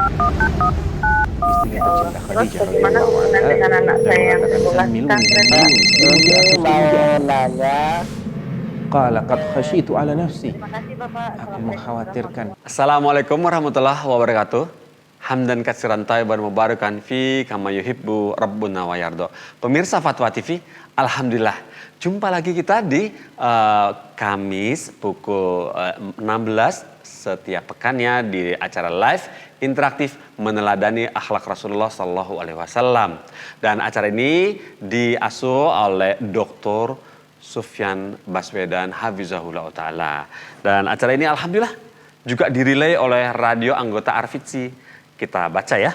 Istrinya tercinta Terus Khadijah bagaimana radhiyallahu hubungan anha dengan anak dan saya yang mengatakan sekolah zammiluni pesantren, Pak? zammiluni inni akhifu Ini an mau ja'ala. nanya. Qala qad khasyitu ala nafsi. Terima kasih Bapak. Aku Assalamualaikum mengkhawatirkan. warahmatullahi Assalamualaikum warahmatullahi wabarakatuh. Hamdan katsiran thayyiban mubarakan fi kama yuhibbu rabbuna wa yarda. Pemirsa Fatwa TV, alhamdulillah jumpa lagi kita di Kamis pukul 16 setiap pekannya di acara live interaktif meneladani akhlak Rasulullah Sallallahu Alaihi Wasallam. Dan acara ini diasuh oleh Dr. Sufyan Baswedan Hafizahullah Ta'ala. Dan acara ini alhamdulillah juga dirilai oleh radio anggota Arfitsi. Kita baca ya.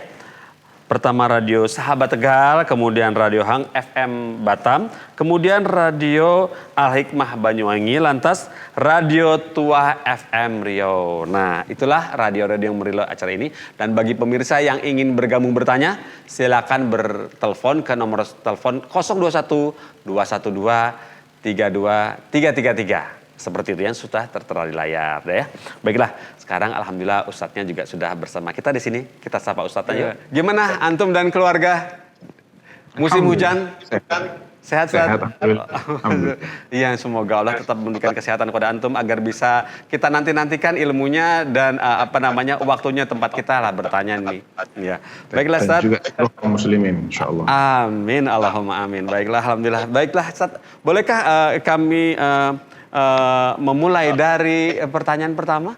Pertama radio Sahabat Tegal, kemudian radio Hang FM Batam, kemudian radio Al Hikmah Banyuwangi, lantas radio Tuah FM Riau. Nah, itulah radio-radio yang merilai acara ini. Dan bagi pemirsa yang ingin bergabung bertanya, silakan bertelepon ke nomor telepon 021 212 32333. Seperti itu yang sudah tertera di layar ya. Baiklah, sekarang alhamdulillah Ustadznya juga sudah bersama kita di sini. Kita sapa Ustadznya yuk. Gimana antum dan keluarga? Musim hujan? Sehat. Iya, semoga Allah tetap memberikan kesehatan kepada antum agar bisa kita nantikan ilmunya dan waktunya tempat kita lah bertanya nih. Ya. Baiklah Ustadz. Dan juga kaum muslimin insyaallah. Amin, Allahumma amin. Baiklah, alhamdulillah. Baiklah Ustadz, bolehkah kami memulai dari pertanyaan pertama?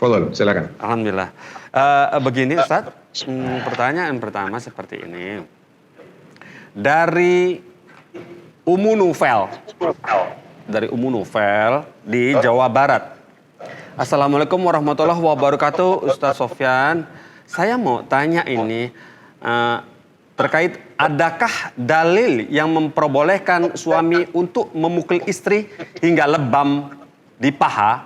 Fadhal, silakan. Alhamdulillah. Begini Ustadz, pertanyaan pertama seperti ini. Dari Umu Nufel. Dari Umu Nufel di Jawa Barat. Assalamualaikum warahmatullahi wabarakatuh, Ustadz Sofyan. Saya mau tanya ini terkait adakah dalil yang memperbolehkan suami untuk memukul istri hingga lebam di paha,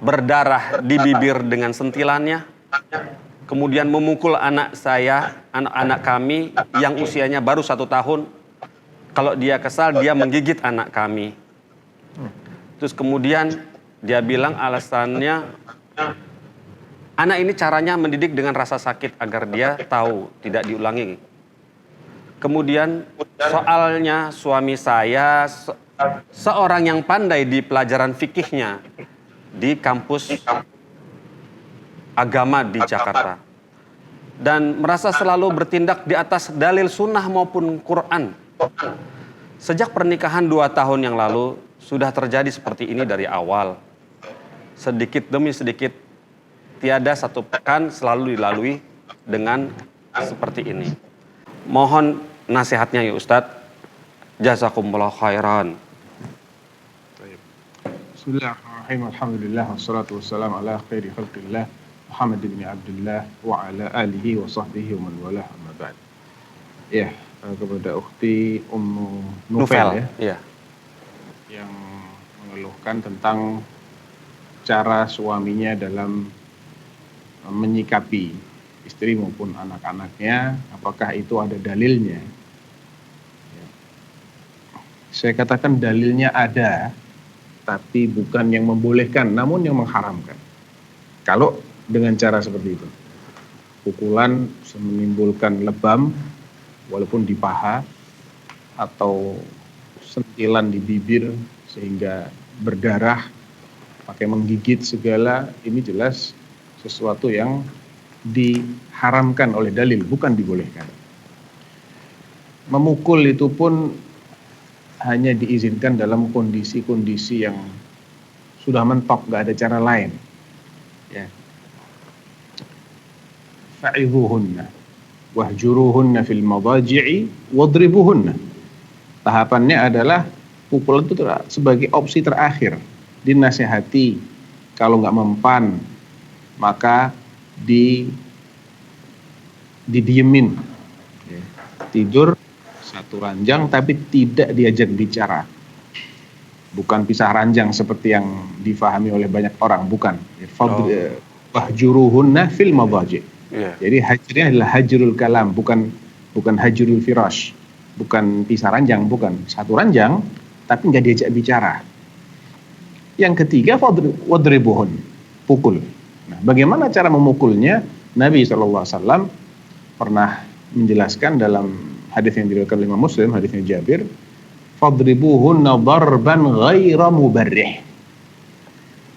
berdarah di bibir dengan sentilannya, kemudian memukul anak saya, anak-anak kami yang usianya baru 1 tahun. Kalau dia kesal, dia menggigit anak kami. Terus kemudian dia bilang alasannya, anak ini caranya mendidik dengan rasa sakit agar dia tahu tidak diulangi. Kemudian soalnya suami saya seorang yang pandai di pelajaran fikihnya di kampus agama di Jakarta. Dan merasa selalu bertindak di atas dalil sunnah maupun Quran. Sejak pernikahan 2 tahun yang lalu sudah terjadi seperti ini dari awal. Sedikit demi sedikit, tiada satu pekan selalu dilalui dengan seperti ini. Mohon nasihatnya ya Ustadz. Jazakumullah khairan. Bismillahirrahmanirrahim. Alhamdulillah wassalatu wassalamu ala khairi khalqillah Muhammad bin Abdullah wa ala alihi wa sahbihi wa man walah amma ba'd. Ya, kepada ukhti Ummu Nufel ya. Yang mengeluhkan tentang cara suaminya dalam menyikapi istri maupun anak-anaknya, apakah itu ada dalilnya? Ya. Saya katakan dalilnya ada, tapi bukan yang membolehkan, namun yang mengharamkan. Kalau dengan cara seperti itu, pukulan menimbulkan lebam, walaupun di paha, atau sentilan di bibir sehingga berdarah, pakai menggigit segala, ini jelas sesuatu yang diharamkan oleh dalil, bukan dibolehkan. Memukul itu pun hanya diizinkan dalam kondisi-kondisi yang sudah mentok, gak ada cara lain. Ya. Fa'idhuhunna wahjuruhunna fil madaji'i wadribuhunna. Tahapannya adalah pukulan itu sebagai opsi terakhir. Dinasihati, kalau nggak mempan maka didiemin, ya. Tidur 1 ranjang tapi tidak diajak bicara, bukan pisah ranjang seperti yang difahami oleh banyak orang, bukan. Wahjuruhunna fil madaji'. Jadi hajrnya adalah hajrul kalam, bukan hajrul firash, bukan pisah ranjang, bukan 1 ranjang tapi nggak diajak bicara. Yang ketiga wadribuhun, pukul. Nah, bagaimana cara memukulnya? Nabi SAW pernah menjelaskan dalam hadis yang diriwayatkan oleh Imam Muslim, hadisnya Jabir, fadribuhunna darban ghaira mubarrih.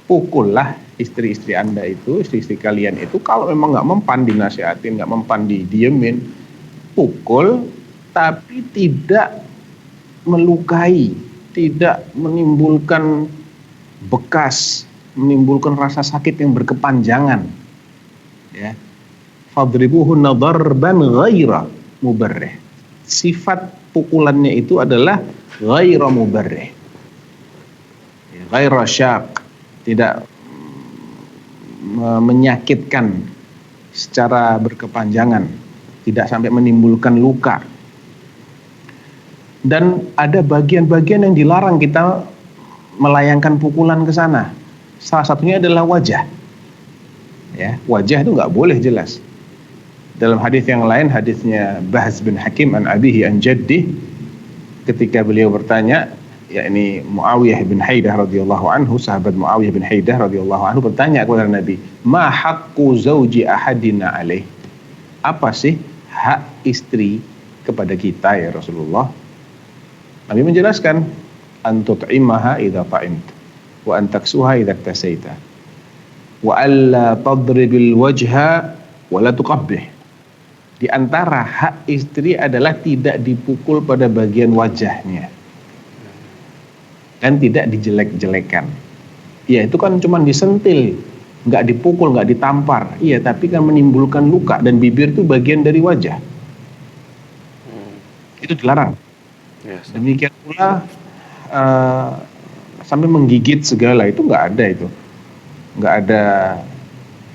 Pukullah istri-istri Anda itu, istri-istri kalian itu, kalau memang nggak mempan dinasihatin, nggak mempan didiemin, pukul, tapi tidak melukai, tidak menimbulkan bekas, menimbulkan rasa sakit yang berkepanjangan. Ya. Fadribuhunna darban ghaira mubarrih. Sifat pukulannya itu adalah ghaira mubarrih. Ghaira syaq, tidak menyakitkan secara berkepanjangan, tidak sampai menimbulkan luka. Dan ada bagian-bagian yang dilarang kita melayangkan pukulan ke sana. Salah satunya adalah wajah. Ya, wajah itu nggak boleh jelas. Dalam hadis yang lain, hadisnya Bahz bin Hakim an abihi an jaddih, ketika beliau bertanya, yakni Muawiyah bin Haidah radhiyallahu anhu, sahabat Muawiyah bin Haidah radhiyallahu anhu bertanya kepada Nabi, "Ma haqqu zauji ahadina alaih?" Apa sih hak istri kepada kita ya Rasulullah? Nabi menjelaskan, "An tut'imaha idza ta'imt, wa an taksuha idza iktasaita, wa alla tadribil wajha wa la tuqabbih." Di antara hak istri adalah tidak dipukul pada bagian wajahnya dan tidak dijelek-jelekan. Ya, itu kan cuma disentil, nggak dipukul, nggak ditampar. Iya, tapi kan menimbulkan luka, dan bibir itu bagian dari wajah. Itu dilarang. Yes. Demikian pula sampai menggigit segala, itu nggak ada itu. Nggak ada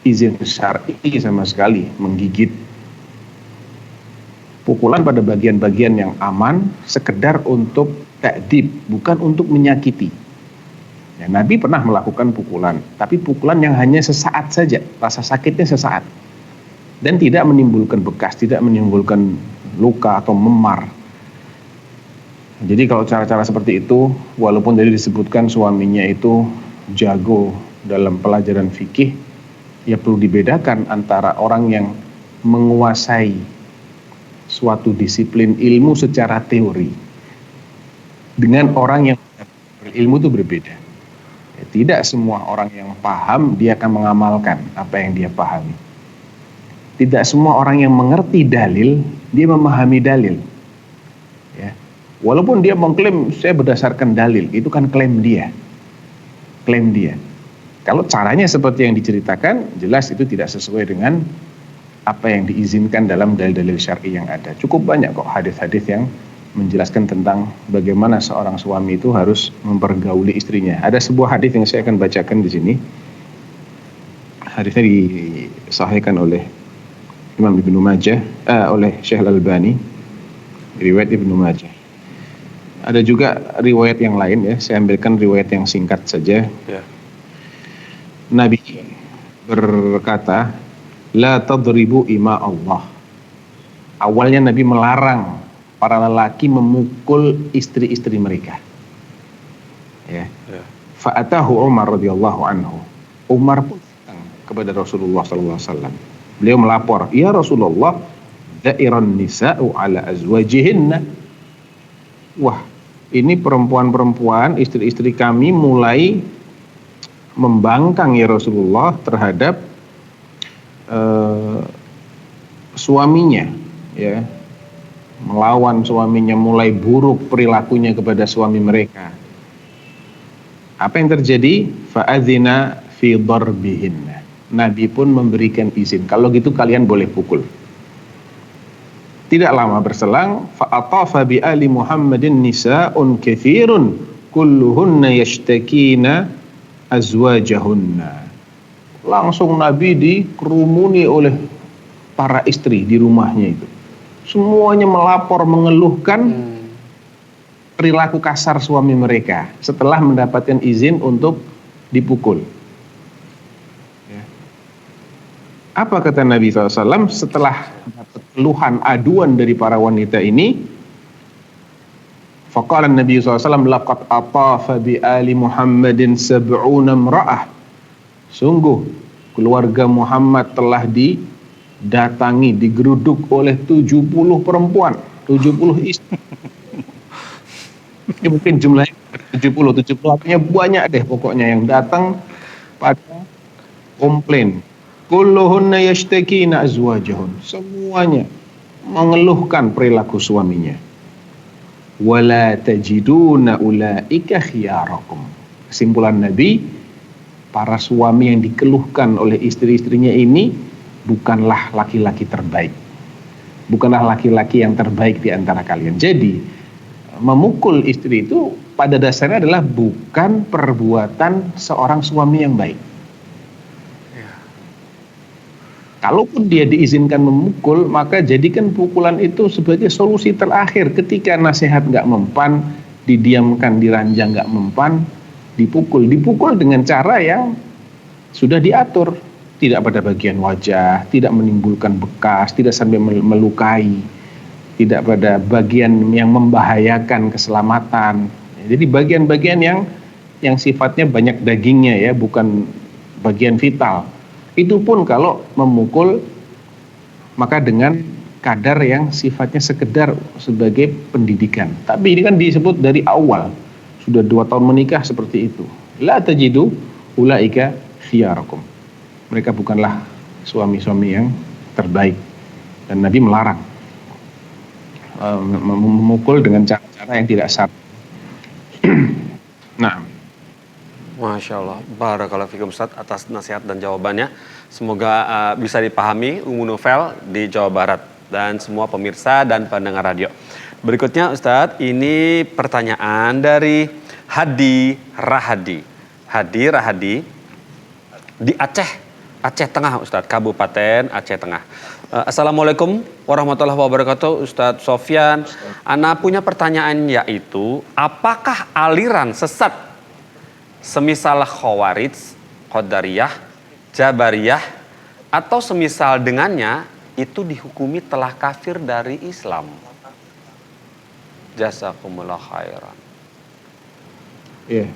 izin syar'i sama sekali menggigit. Pukulan pada bagian-bagian yang aman sekedar untuk ta'dib, bukan untuk menyakiti. Ya, Nabi pernah melakukan pukulan, tapi pukulan yang hanya sesaat saja, rasa sakitnya sesaat, dan tidak menimbulkan bekas, tidak menimbulkan luka atau memar. Jadi kalau cara-cara seperti itu, walaupun tadi disebutkan suaminya itu jago dalam pelajaran fikih, ya perlu dibedakan antara orang yang menguasai suatu disiplin ilmu secara teori dengan orang yang berilmu, itu berbeda. Ya, tidak semua orang yang paham dia akan mengamalkan apa yang dia pahami. Tidak semua orang yang mengerti dalil dia memahami dalil. Ya. Walaupun dia mengklaim saya berdasarkan dalil, itu kan klaim dia. Klaim dia. Kalau caranya seperti yang diceritakan, jelas itu tidak sesuai dengan apa yang diizinkan dalam dalil-dalil syar'i yang ada. Cukup banyak kok hadis-hadis yang menjelaskan tentang bagaimana seorang suami itu harus mempergauli istrinya. Ada sebuah hadis yang saya akan bacakan di sini. Hadisnya disahihkan oleh Imam Ibnu Majah, oleh Syekh Al-Albani, riwayat Ibnu Majah. Ada juga riwayat yang lain ya. Saya ambilkan riwayat yang singkat saja. Ya. Nabi berkata, la tadribu ima Allah. Awalnya Nabi melarang para lelaki memukul istri-istri mereka. Ya. Fa'atahu Umar radhiyallahu anhu. Umar pun datang kepada Rasulullah sallallahu alaihi wasallam. Beliau melapor, "Ya Rasulullah, da'iran nisa'u ala azwajihinna." Wah, ini perempuan-perempuan, istri-istri kami mulai membangkang ya Rasulullah terhadap suaminya, ya, melawan suaminya, mulai buruk perilakunya kepada suami mereka. Apa yang terjadi? Fa'adzina fi darbihinna. Nabi pun memberikan izin, kalau gitu kalian boleh pukul. Tidak lama berselang, fa'atafa bi ali Muhammadin nisa'un katsirun kulluhunna yashtakina azwajahunna. Langsung Nabi dikerumuni oleh para istri di rumahnya itu. Semuanya melapor, mengeluhkan perilaku kasar suami mereka setelah mendapatkan izin untuk dipukul. Ya. Apa kata Nabi SAW setelah dapat keluhan, aduan dari para wanita ini? Faqala Nabi SAW, laqad atafa bi ali Muhammadin sab'una imra'ah. Sungguh keluarga Muhammad telah didatangi, digeruduk oleh 70 perempuan, 70 istri. Ini mungkin jumlahnya 70 artinya banyak deh pokoknya yang datang pada komplain. Kulluhunna yashtakina azwajahun. Semuanya mengeluhkan perilaku suaminya. Wala tajiduna ulaika khiyarakum. Kesimpulan Nabi, para suami yang dikeluhkan oleh istri-istrinya ini bukanlah laki-laki terbaik. Bukanlah laki-laki yang terbaik di antara kalian. Jadi, memukul istri itu pada dasarnya adalah bukan perbuatan seorang suami yang baik. Kalaupun dia diizinkan memukul, maka jadikan pukulan itu sebagai solusi terakhir. Ketika nasihat nggak mempan, didiamkan, diranjang nggak mempan, dipukul. Dipukul dengan cara yang sudah diatur. Tidak pada bagian wajah, tidak menimbulkan bekas, tidak sampai melukai, tidak pada bagian yang membahayakan keselamatan. Jadi bagian-bagian yang sifatnya banyak dagingnya ya, bukan bagian vital. Itu pun kalau memukul maka dengan kadar yang sifatnya sekedar sebagai pendidikan. Tapi ini kan disebut dari awal, sudah 2 tahun menikah seperti itu. La tajidu ulaika khiyarakum. Mereka bukanlah suami-suami yang terbaik. Dan Nabi melarang memukul dengan cara-cara yang tidak syar'i. Nah, Masya Allah, barakallahu fikum Ustaz atas nasihat dan jawabannya. Semoga bisa dipahami Ummu Novel di Jawa Barat dan semua pemirsa dan pendengar radio. Berikutnya Ustaz, ini pertanyaan dari Hadi Rahadi. Hadi Rahadi di Aceh Tengah Ustaz, Kabupaten Aceh Tengah. Assalamualaikum warahmatullahi wabarakatuh Ustaz Sofyan. Ana punya pertanyaan yaitu, apakah aliran sesat semisal Khawarij, Qadariyah, Jabariyah, atau semisal dengannya itu dihukumi telah kafir dari Islam? Jazakumullah khairan. ya,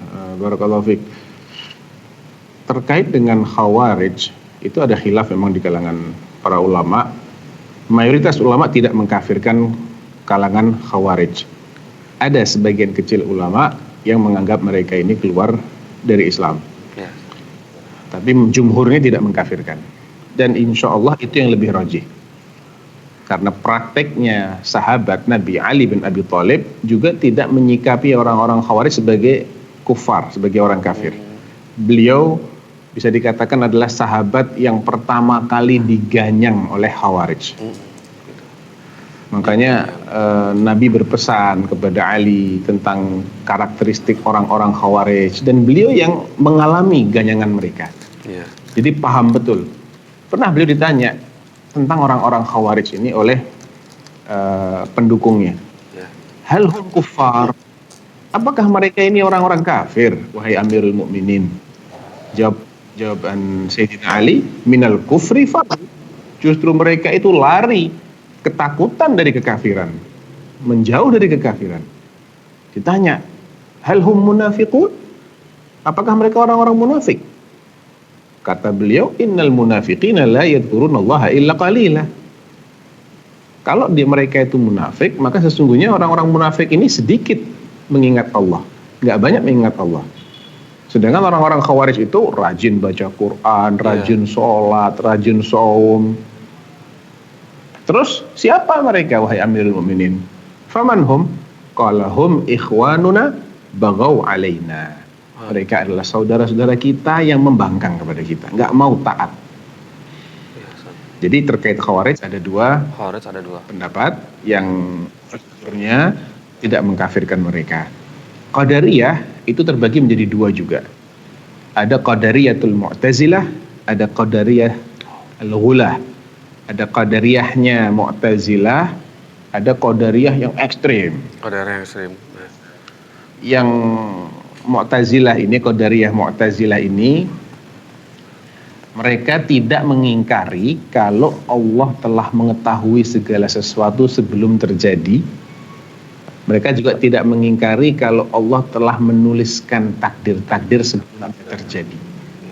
barakallahu fiik. Terkait dengan Khawarij, itu ada khilaf memang di kalangan para ulama. Mayoritas ulama tidak mengkafirkan kalangan Khawarij. Ada sebagian kecil ulama yang menganggap mereka ini keluar dari Islam. Ya. Tapi jumhurnya tidak mengkafirkan. Dan insya Allah itu yang lebih rajih. Karena prakteknya sahabat Nabi Ali bin Abi Thalib juga tidak menyikapi orang-orang Khawarij sebagai kufar, sebagai orang kafir. Beliau bisa dikatakan adalah sahabat yang pertama kali diganyang oleh Khawarij. Makanya Nabi berpesan kepada Ali tentang karakteristik orang-orang Khawarij, dan beliau yang mengalami ganyangan mereka. Ya. Jadi paham betul. Pernah beliau ditanya tentang orang-orang Khawarij ini oleh pendukungnya. Ya. Hal hum kuffar? Apakah mereka ini orang-orang kafir, wahai Amirul Mukminin? Jawaban Sayyidina Ali, minal kufri faqad. Justru mereka itu lari, ketakutan dari kekafiran, menjauh dari kekafiran. Ditanya, hal hum munafiqun? Apakah mereka orang-orang munafik? Kata beliau, innal munafiqina la yadhkurunallaha illa qalila. Kalau mereka itu munafik, maka sesungguhnya orang-orang munafik ini sedikit mengingat Allah, nggak banyak mengingat Allah. Sedangkan orang-orang Khawarij itu rajin baca Quran, rajin sholat, rajin saum. Terus siapa mereka wahai Amirul Mukminin? Faman hum? Qala hum ikhwanuna baghaw alaina. Mereka adalah saudara-saudara kita yang membangkang kepada kita, nggak mau taat. Jadi terkait Khawarij ada dua pendapat, yang sebenarnya tidak mengkafirkan mereka. Qadariyah itu terbagi menjadi dua juga. Ada Qadariyatul Mu'tazilah, ada Qadariyah Al-Ghulah. Ada Qadariyahnya Mu'tazilah, ada Qadariyah yang ekstrim. Qadariyah yang ekstrim. Yang Mu'tazilah ini, Qadariyah Mu'tazilah ini, mereka tidak mengingkari kalau Allah telah mengetahui segala sesuatu sebelum terjadi. Mereka juga tidak mengingkari kalau Allah telah menuliskan takdir-takdir sebelum terjadi.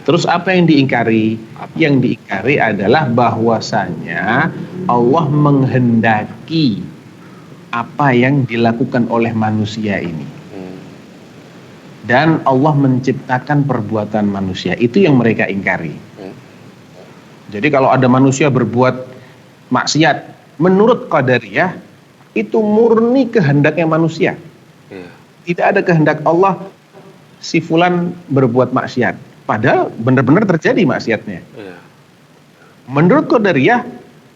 Terus apa yang diingkari? Yang diingkari adalah bahwasanya Allah menghendaki apa yang dilakukan oleh manusia ini. Dan Allah menciptakan perbuatan manusia. Itu yang mereka ingkari. Jadi kalau ada manusia berbuat maksiat, menurut Qadariyah, itu murni kehendaknya manusia. Tidak ada kehendak Allah si fulan berbuat maksiat. Padahal benar-benar terjadi maksiatnya. Menurut Qadariyah,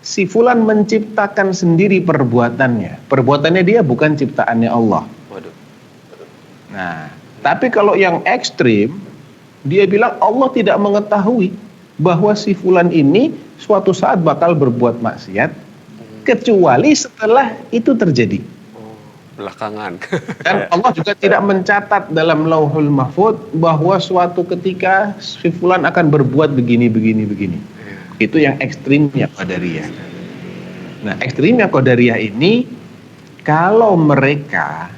si fulan menciptakan sendiri perbuatannya. Perbuatannya dia bukan ciptaannya Allah. Nah, tapi kalau yang ekstrim, dia bilang Allah tidak mengetahui bahwa si fulan ini suatu saat bakal berbuat maksiat, kecuali setelah itu terjadi. Belakangan. Dan Allah juga tidak mencatat dalam Lauhul Mahfuz bahwa suatu ketika si fulan akan berbuat begini. Itu yang ekstrimnya Qadariyah. Nah, ekstrimnya Qadariyah ini, kalau mereka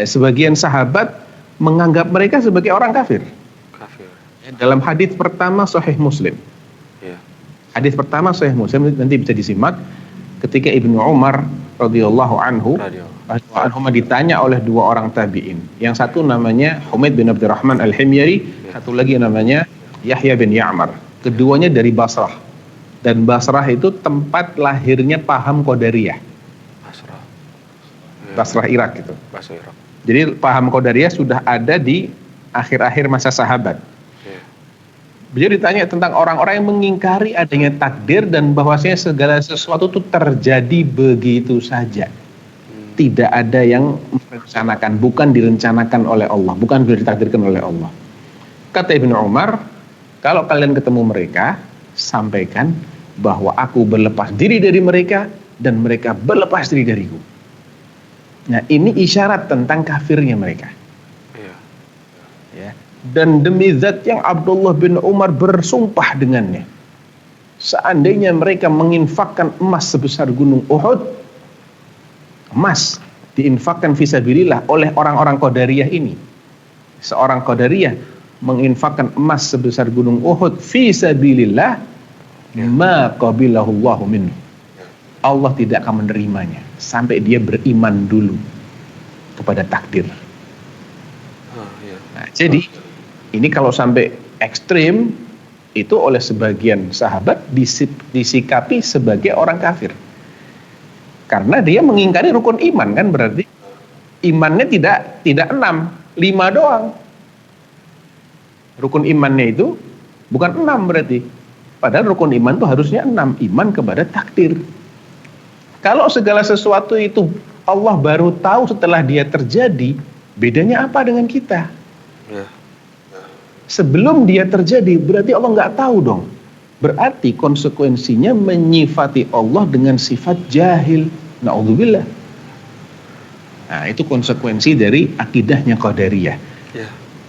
sebagian sahabat menganggap mereka sebagai orang kafir. Dalam hadis pertama Sahih Muslim. Hadis pertama Sahih Muslim nanti bisa disimak ketika Ibnu Umar radhiyallahu anhu ditanya oleh dua orang tabi'in. Yang satu namanya Humaid bin Abdurrahman Al-Himyari, satu lagi namanya Yahya bin Ya'mar. Keduanya dari Basrah. Dan Basrah itu tempat lahirnya paham Qadariyah. Basrah Irak gitu. Jadi paham Qadariyah sudah ada di akhir-akhir masa sahabat. Beliau ditanya tentang orang-orang yang mengingkari adanya takdir dan bahwasanya segala sesuatu itu terjadi begitu saja. Tidak ada yang merencanakan, bukan direncanakan oleh Allah, bukan ditakdirkan oleh Allah. Kata Ibnu Umar, kalau kalian ketemu mereka, sampaikan bahwa aku berlepas diri dari mereka dan mereka berlepas diri dariku. Nah, ini isyarat tentang kafirnya mereka. Ya. Dan demi zat yang Abdullah bin Umar bersumpah dengannya, seandainya mereka menginfakkan emas sebesar gunung Uhud, emas diinfakkan fisabilillah oleh orang-orang Qadariyah ini, seorang Qadariyah menginfakkan emas sebesar gunung Uhud fisabilillah, ma qabilahullahu minhu, Allah tidak akan menerimanya sampai dia beriman dulu kepada takdir. Nah, jadi ini kalau sampai ekstrim itu oleh sebagian sahabat disikapi sebagai orang kafir, karena dia mengingkari rukun iman, kan berarti imannya tidak 6, 5 doang. Rukun imannya itu bukan 6 berarti. Padahal rukun iman itu harusnya 6, iman kepada takdir. Kalau segala sesuatu itu Allah baru tahu setelah dia terjadi, bedanya apa dengan kita? Sebelum dia terjadi, berarti Allah nggak tahu dong. Berarti konsekuensinya menyifati Allah dengan sifat jahil. Na'udzubillah. Nah, itu konsekuensi dari akidahnya Qadariyah.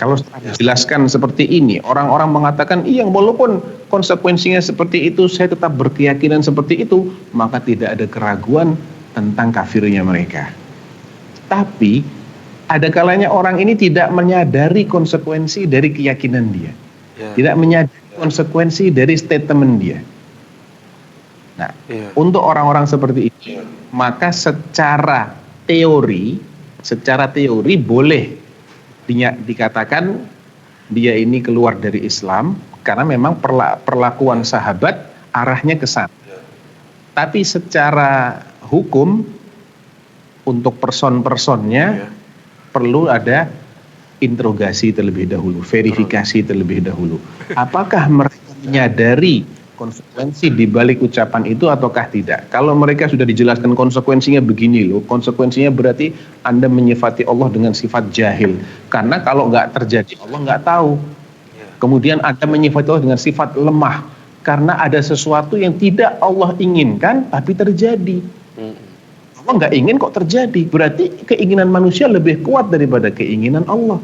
Kalau dijelaskan seperti ini, orang-orang mengatakan, iya walaupun konsekuensinya seperti itu, saya tetap berkeyakinan seperti itu, maka tidak ada keraguan tentang kafirnya mereka. Tapi ada kalanya orang ini tidak menyadari konsekuensi dari keyakinan dia, tidak menyadari konsekuensi dari statement dia. Nah, untuk orang-orang seperti ini, maka secara teori boleh dikatakan dia ini keluar dari Islam karena memang perlakuan sahabat arahnya ke sana. Tapi secara hukum untuk person-personnya perlu ada interogasi terlebih dahulu, verifikasi terlebih dahulu. Apakah mereka menyadari konsekuensi di balik ucapan itu ataukah tidak? Kalau mereka sudah dijelaskan konsekuensinya begini loh, konsekuensinya berarti Anda menyifati Allah dengan sifat jahil. Karena kalau nggak terjadi, Allah nggak tahu. Kemudian Anda menyifati Allah dengan sifat lemah, karena ada sesuatu yang tidak Allah inginkan tapi terjadi. Allah nggak ingin kok terjadi, berarti keinginan manusia lebih kuat daripada keinginan Allah.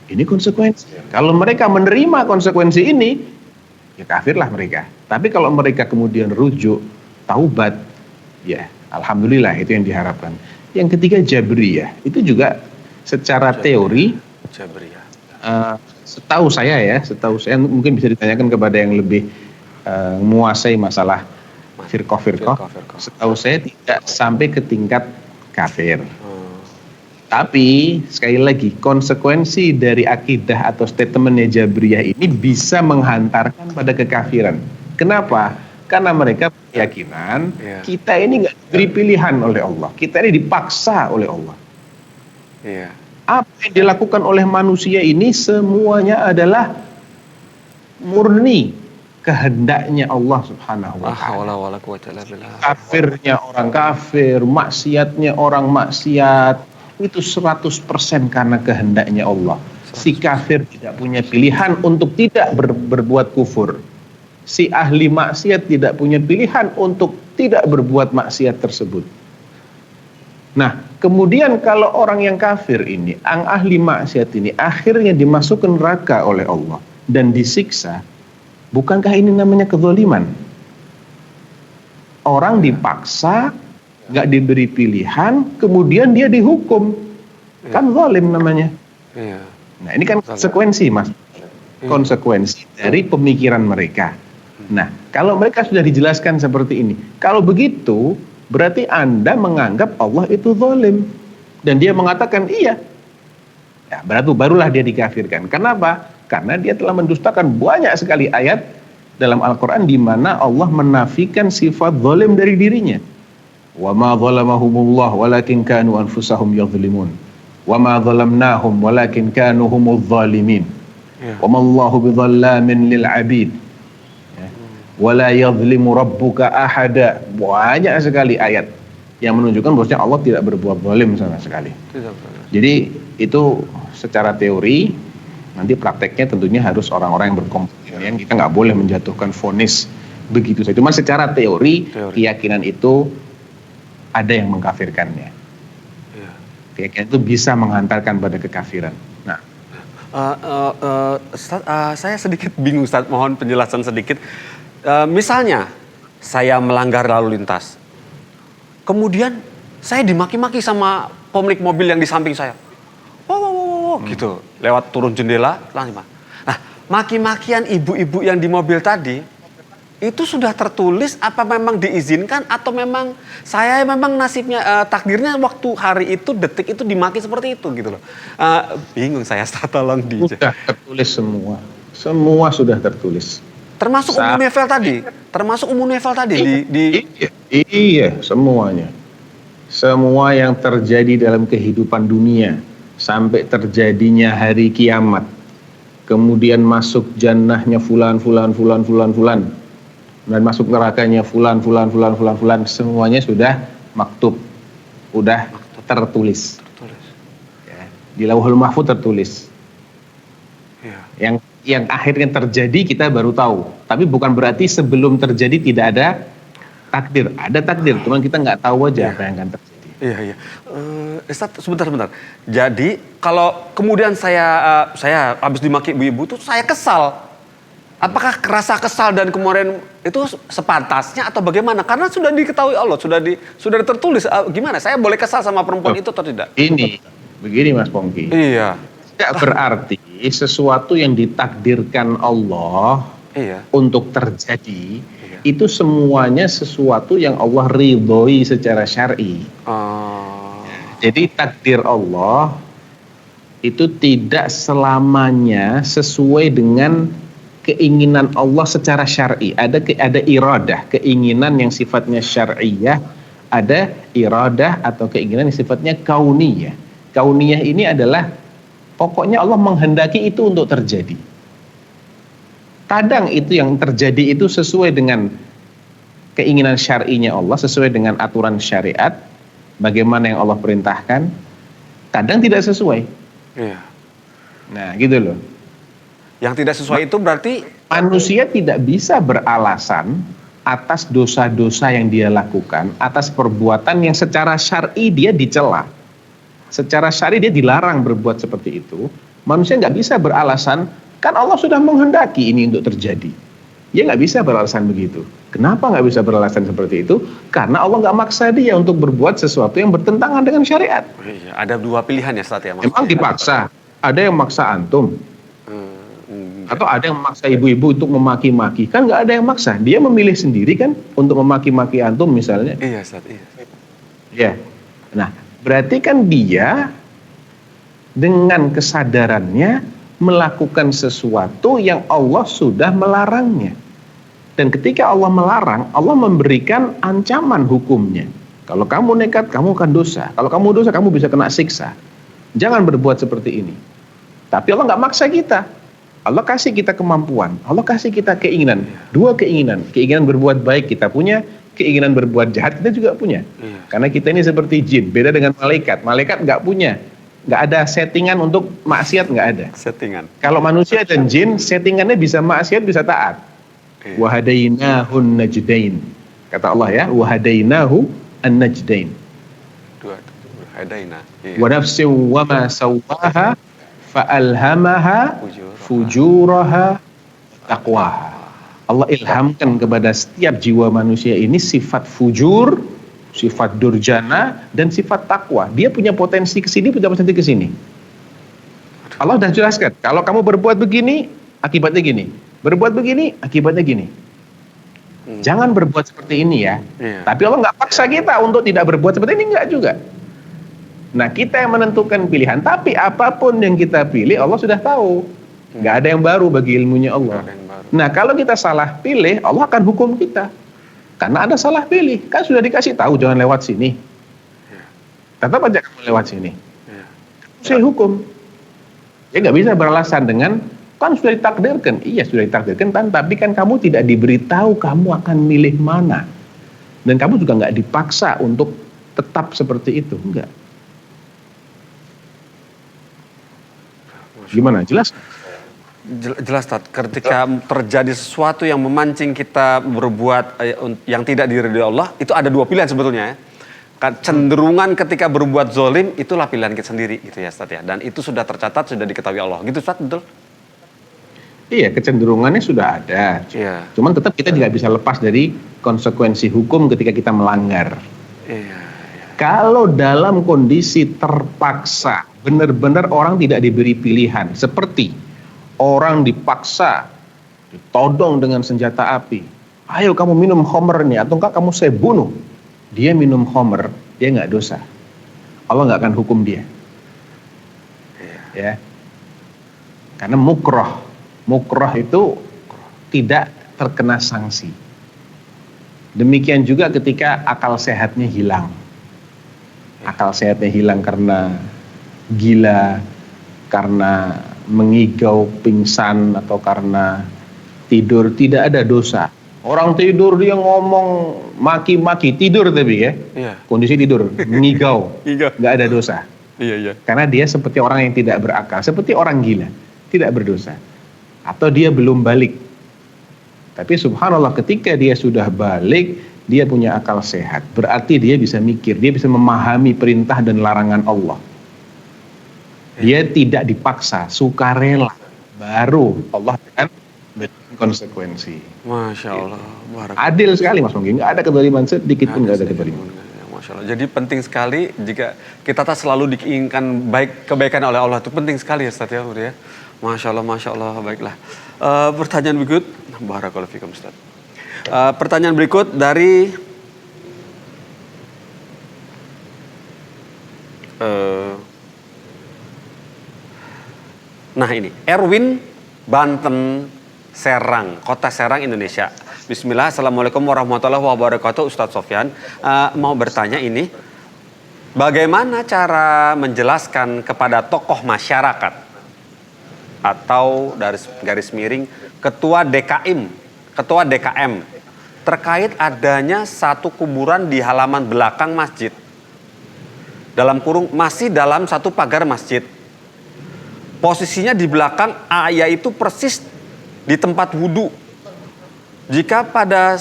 Ini konsekuensi. Kalau mereka menerima konsekuensi ini, ya kafirlah mereka. Tapi kalau mereka kemudian rujuk, taubat, ya alhamdulillah, itu yang diharapkan. Yang ketiga Jabriyah, itu juga secara teori setahu saya mungkin bisa ditanyakan kepada yang lebih menguasai masalah firqah. Setahu saya tidak sampai ke tingkat kafir. Tapi sekali lagi konsekuensi dari akidah atau statementnya Jabriyah ini bisa menghantarkan pada kekafiran. Kenapa? Karena mereka berkeyakinan kita ini nggak diberi pilihan oleh Allah, kita ini dipaksa oleh Allah. Apa yang dilakukan oleh manusia ini semuanya adalah murni kehendaknya Allah Subhanahu wa ta'ala. Kafirnya orang kafir, maksiatnya orang maksiat, itu 100% karena kehendaknya Allah. Si kafir tidak punya pilihan untuk tidak berbuat kufur. Si ahli maksiat tidak punya pilihan untuk tidak berbuat maksiat tersebut. Nah, kemudian kalau orang yang kafir ini, yang ahli maksiat ini akhirnya dimasukkan neraka oleh Allah dan disiksa, bukankah ini namanya kezaliman? Orang dipaksa, nggak diberi pilihan, kemudian dia dihukum, kan zalim namanya. Nah, ini kan konsekuensi, Mas, konsekuensi dari pemikiran mereka. Nah, kalau mereka sudah dijelaskan seperti ini, kalau begitu berarti Anda menganggap Allah itu zalim, dan dia mengatakan iya, ya, barulah dia dikafirkan. Kenapa? Karena dia telah mendustakan banyak sekali ayat dalam Al-Quran di mana Allah menafikan sifat zalim dari dirinya. Wa ma zalamahumullah walakin kanu anfusahum yadhlimun. Wa ma zalamnahum walakin kanu humudz zalimin. Wa ma Allahu bidzallamin lil 'abid. Wa la yadhlimu rabbuka ahada. Banyak sekali ayat yang menunjukkan bahwasanya Allah tidak berbuat zalim sama sekali. Jadi itu secara teori, nanti prakteknya tentunya harus orang-orang yang berkompeten. Kita nggak boleh menjatuhkan vonis begitu saja. Cuma secara teori keyakinan itu ada yang mengkafirkannya. Keyakinan itu bisa menghantarkan pada kekafiran. Nah, Ustaz, saya sedikit bingung, Ustaz. Mohon penjelasan sedikit. Misalnya saya melanggar lalu lintas, kemudian saya dimaki-maki sama pemilik mobil yang di samping saya. Gitu, lewat turun jendela, langsung. Nah, maki-makian ibu-ibu yang di mobil tadi itu sudah tertulis, apa memang diizinkan atau memang saya memang nasibnya takdirnya waktu hari itu, detik itu dimaki seperti itu gitu loh. Bingung saya, tolong sudah tertulis semua sudah tertulis. Termasuk umum novel tadi Iya, semuanya. Semua yang terjadi dalam kehidupan dunia sampai terjadinya hari kiamat. Kemudian masuk jannahnya fulan, dan masuk nerakanya fulan, semuanya sudah maktub, sudah tertulis. Ya, di Lauhul Mahfuz tertulis. Ya. Yang akhirnya terjadi kita baru tahu. Tapi bukan berarti sebelum terjadi tidak ada takdir. Ada takdir, cuman kita nggak tahu aja apa yang akan terjadi. Iya. Ustaz, sebentar. Jadi kalau kemudian saya habis dimaki ibu-ibu tuh saya kesal. Apakah rasa kesal dan kemudian itu sepantasnya atau bagaimana? Karena sudah diketahui Allah, sudah tertulis. Gimana? Saya boleh kesal sama perempuan itu atau tidak? Begini Mas Pongki. Iya. Tidak berarti sesuatu yang ditakdirkan Allah untuk terjadi itu semuanya sesuatu yang Allah ridhoi secara syar'i. Jadi takdir Allah itu tidak selamanya sesuai dengan keinginan Allah secara syar'i. Ada iradah, keinginan yang sifatnya syar'iyah, ada iradah atau keinginan yang sifatnya kauniyah. Kauniyah ini adalah pokoknya Allah menghendaki itu untuk terjadi. Kadang itu yang terjadi itu sesuai dengan keinginan syar'inya Allah, sesuai dengan aturan syariat, bagaimana yang Allah perintahkan. Kadang tidak sesuai. Iya. Nah, gitu loh. Yang tidak sesuai itu berarti manusia tidak bisa beralasan atas dosa-dosa yang dia lakukan, atas perbuatan yang secara syar'i dia dicela. Secara syar'i dia dilarang berbuat seperti itu. Manusia nggak bisa beralasan, kan Allah sudah menghendaki ini untuk terjadi. Dia nggak bisa beralasan begitu. Kenapa nggak bisa beralasan seperti itu? Karena Allah nggak maksa dia untuk berbuat sesuatu yang bertentangan dengan syariat. Iya, ada dua pilihan ya Ustaz ya. Memang dipaksa. Ada yang maksa antum. Atau ada yang memaksa ibu-ibu untuk memaki-maki. Kan nggak ada yang maksa. Dia memilih sendiri kan untuk memaki-maki antum misalnya. Iya, Ustaz, iya. Ya. Nah, berarti kan dia dengan kesadarannya melakukan sesuatu yang Allah sudah melarangnya. Dan ketika Allah melarang, Allah memberikan ancaman hukumnya. Kalau kamu nekat, kamu akan dosa. Kalau kamu dosa, kamu bisa kena siksa. Jangan berbuat seperti ini. Tapi Allah nggak maksa kita. Allah kasih kita kemampuan. Allah kasih kita keinginan. Dua keinginan. Keinginan berbuat baik kita punya. Keinginan berbuat jahat kita juga punya. Karena kita ini seperti jin. Beda dengan malaikat. Malaikat nggak punya. Nggak ada settingan untuk maksiat, nggak ada. Settingan. Kalau manusia dan jin, settingannya bisa maksiat, bisa taat. Wahadainahun najdain. Kata Allah ya, wahadainahu an-najdain. Dua. Hadaina. Iya. Wa nafsin wa ma sawwaha fa'alhamaha fujuraha taqwaha. Allah ilhamkan kepada setiap jiwa manusia ini sifat fujur, sifat durjana, dan sifat takwa. Dia punya potensi ke sini, punya potensi ke sini. Allah sudah jelaskan, kalau kamu berbuat begini, akibatnya gini. Berbuat begini, akibatnya gini. Jangan berbuat seperti ini ya. Tapi Allah nggak paksa kita untuk tidak berbuat seperti ini, nggak juga. Nah, kita yang menentukan pilihan. Tapi apapun yang kita pilih, Allah sudah tahu. Nggak ada yang baru bagi ilmunya Allah. Nah, kalau kita salah pilih, Allah akan hukum kita. Karena ada salah pilih. Kan sudah dikasih tahu, jangan lewat sini. Tetap aja kamu lewat sini. Saya hukum. Ya nggak bisa beralasan dengan, kan sudah ditakdirkan. Iya, sudah ditakdirkan, tapi kan kamu tidak diberitahu kamu akan milih mana. Dan kamu juga nggak dipaksa untuk tetap seperti itu. Enggak. Gimana? Jelas? Jelas, Tad. Ketika terjadi sesuatu yang memancing kita berbuat yang tidak diridhoi Allah, itu ada dua pilihan sebetulnya ya. Cenderungan ketika berbuat zolim, itulah pilihan kita sendiri gitu ya, Tad ya. Dan itu sudah tercatat, sudah diketahui Allah. Gitu, Tad, betul? Iya, kecenderungannya sudah ada. Iya. Cuman tetap kita tidak bisa lepas dari konsekuensi hukum ketika kita melanggar. Iya. Kalau dalam kondisi terpaksa, benar-benar orang tidak diberi pilihan, seperti orang dipaksa, ditodong dengan senjata api. Ayo kamu minum khamr nih, atau enggak kamu saya bunuh. Dia minum khamr, dia nggak dosa. Allah nggak akan hukum dia. Ya. Karena mukroh itu tidak terkena sanksi. Demikian juga ketika akal sehatnya hilang. Akal sehatnya hilang karena gila, karena mengigau, pingsan, atau karena tidur, tidak ada dosa. Orang tidur dia ngomong maki-maki, tidur tapi ya, kondisi tidur, mengigau, nggak ada dosa. Karena dia seperti orang yang tidak berakal, seperti orang gila, tidak berdosa. Atau dia belum balik. Tapi subhanallah ketika dia sudah balik, dia punya akal sehat. Berarti dia bisa mikir, dia bisa memahami perintah dan larangan Allah. Dia tidak dipaksa, sukarela. Baru Allah akan berikan konsekuensi. Masya Allah. Adil sekali Mas Mungkin, nggak ada kezaliman sedikit pun, nggak ada kezaliman. Masya Allah. Jadi penting sekali jika kita tak selalu diinginkan kebaikan oleh Allah, itu penting sekali ya Ustaz ya. Masya Allah, baiklah. Pertanyaan berikut, barakallahu fikum Ustaz. Pertanyaan berikut dari nah ini Erwin, Banten, Serang, Kota Serang, Indonesia. Bismillah, assalamualaikum warahmatullahi wabarakatuh. Ustadz Sofyan mau bertanya ini, bagaimana cara menjelaskan kepada tokoh masyarakat atau dari garis miring ketua DKM terkait adanya satu kuburan di halaman belakang masjid, dalam kurung masih dalam satu pagar masjid, posisinya di belakang, yaitu persis di tempat wudhu. Jika pada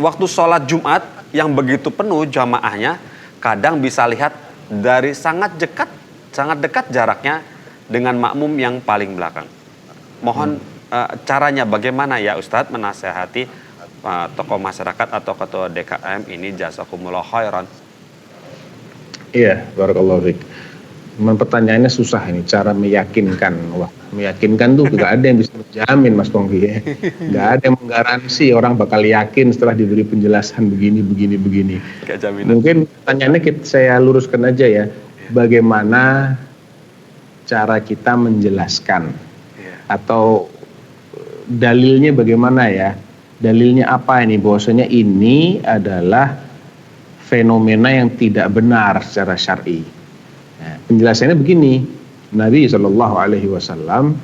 waktu sholat Jumat yang begitu penuh jamaahnya, kadang bisa lihat dari sangat dekat jaraknya dengan makmum yang paling belakang. Mohon caranya bagaimana ya Ustadz menasehati tokoh masyarakat atau ketua DKM ini, jazakumullah khairan. Iya, barakallahu fiik. Cuman pertanyaannya susah ini, cara meyakinkan. Wah, meyakinkan tuh nggak ada yang bisa menjamin, Mas Pongki ya. Nggak ada yang menggaransi orang bakal yakin setelah diberi penjelasan begini. Kayak jaminan. Mungkin pertanyaannya saya luruskan aja ya. Bagaimana cara kita menjelaskan? Iya. Atau dalilnya bagaimana ya? Dalilnya apa ini? Bahwasanya ini adalah fenomena yang tidak benar secara syar'i. Nah, penjelasannya begini, Nabi Shallallahu Alaihi Wasallam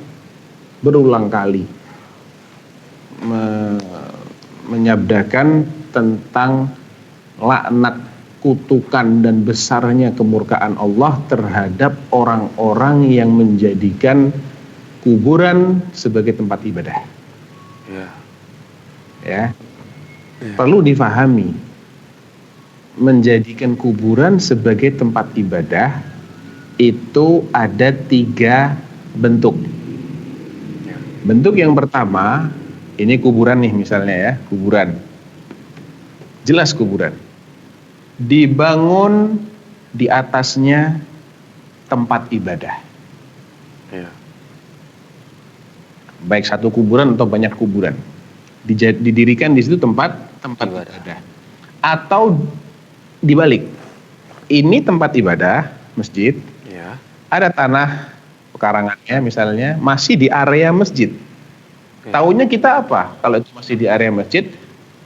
berulang kali menyabdakan tentang laknat, kutukan dan besarnya kemurkaan Allah terhadap orang-orang yang menjadikan kuburan sebagai tempat ibadah. Ya. Perlu difahami, menjadikan kuburan sebagai tempat ibadah itu ada 3 bentuk. Bentuk yang pertama, ini kuburan nih misalnya ya, kuburan. Jelas kuburan. Dibangun di atasnya tempat ibadah. Iya. Baik satu kuburan atau banyak kuburan. Didirikan di situ tempat ibadah. Atau dibalik. Ini tempat ibadah, masjid. Iya. Ada tanah pekarangannya misalnya masih di area masjid. Taunya kita apa? Kalau itu masih di area masjid,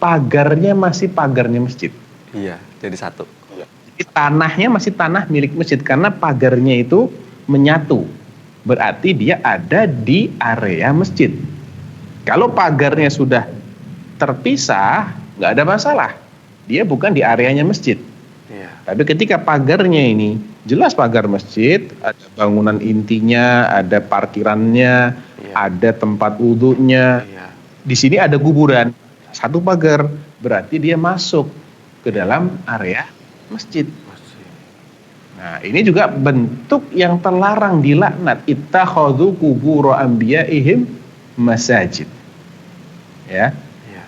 pagarnya masih pagarnya masjid. Iya, jadi satu. Jadi tanahnya masih tanah milik masjid karena pagarnya itu menyatu. Berarti dia ada di area masjid. Kalau pagarnya sudah terpisah, nggak ada masalah. Dia bukan di areanya masjid. Iya. Tapi ketika pagarnya ini jelas pagar masjid, ada bangunan intinya, ada parkirannya, Iya. ada tempat wudhunya. Iya. Di sini ada kuburan, satu pagar, berarti dia masuk ke dalam area masjid. Nah, ini juga bentuk yang terlarang, dilaknat. Ittakhadhu qubur anbiya'ihim masajid. Ya. Iya.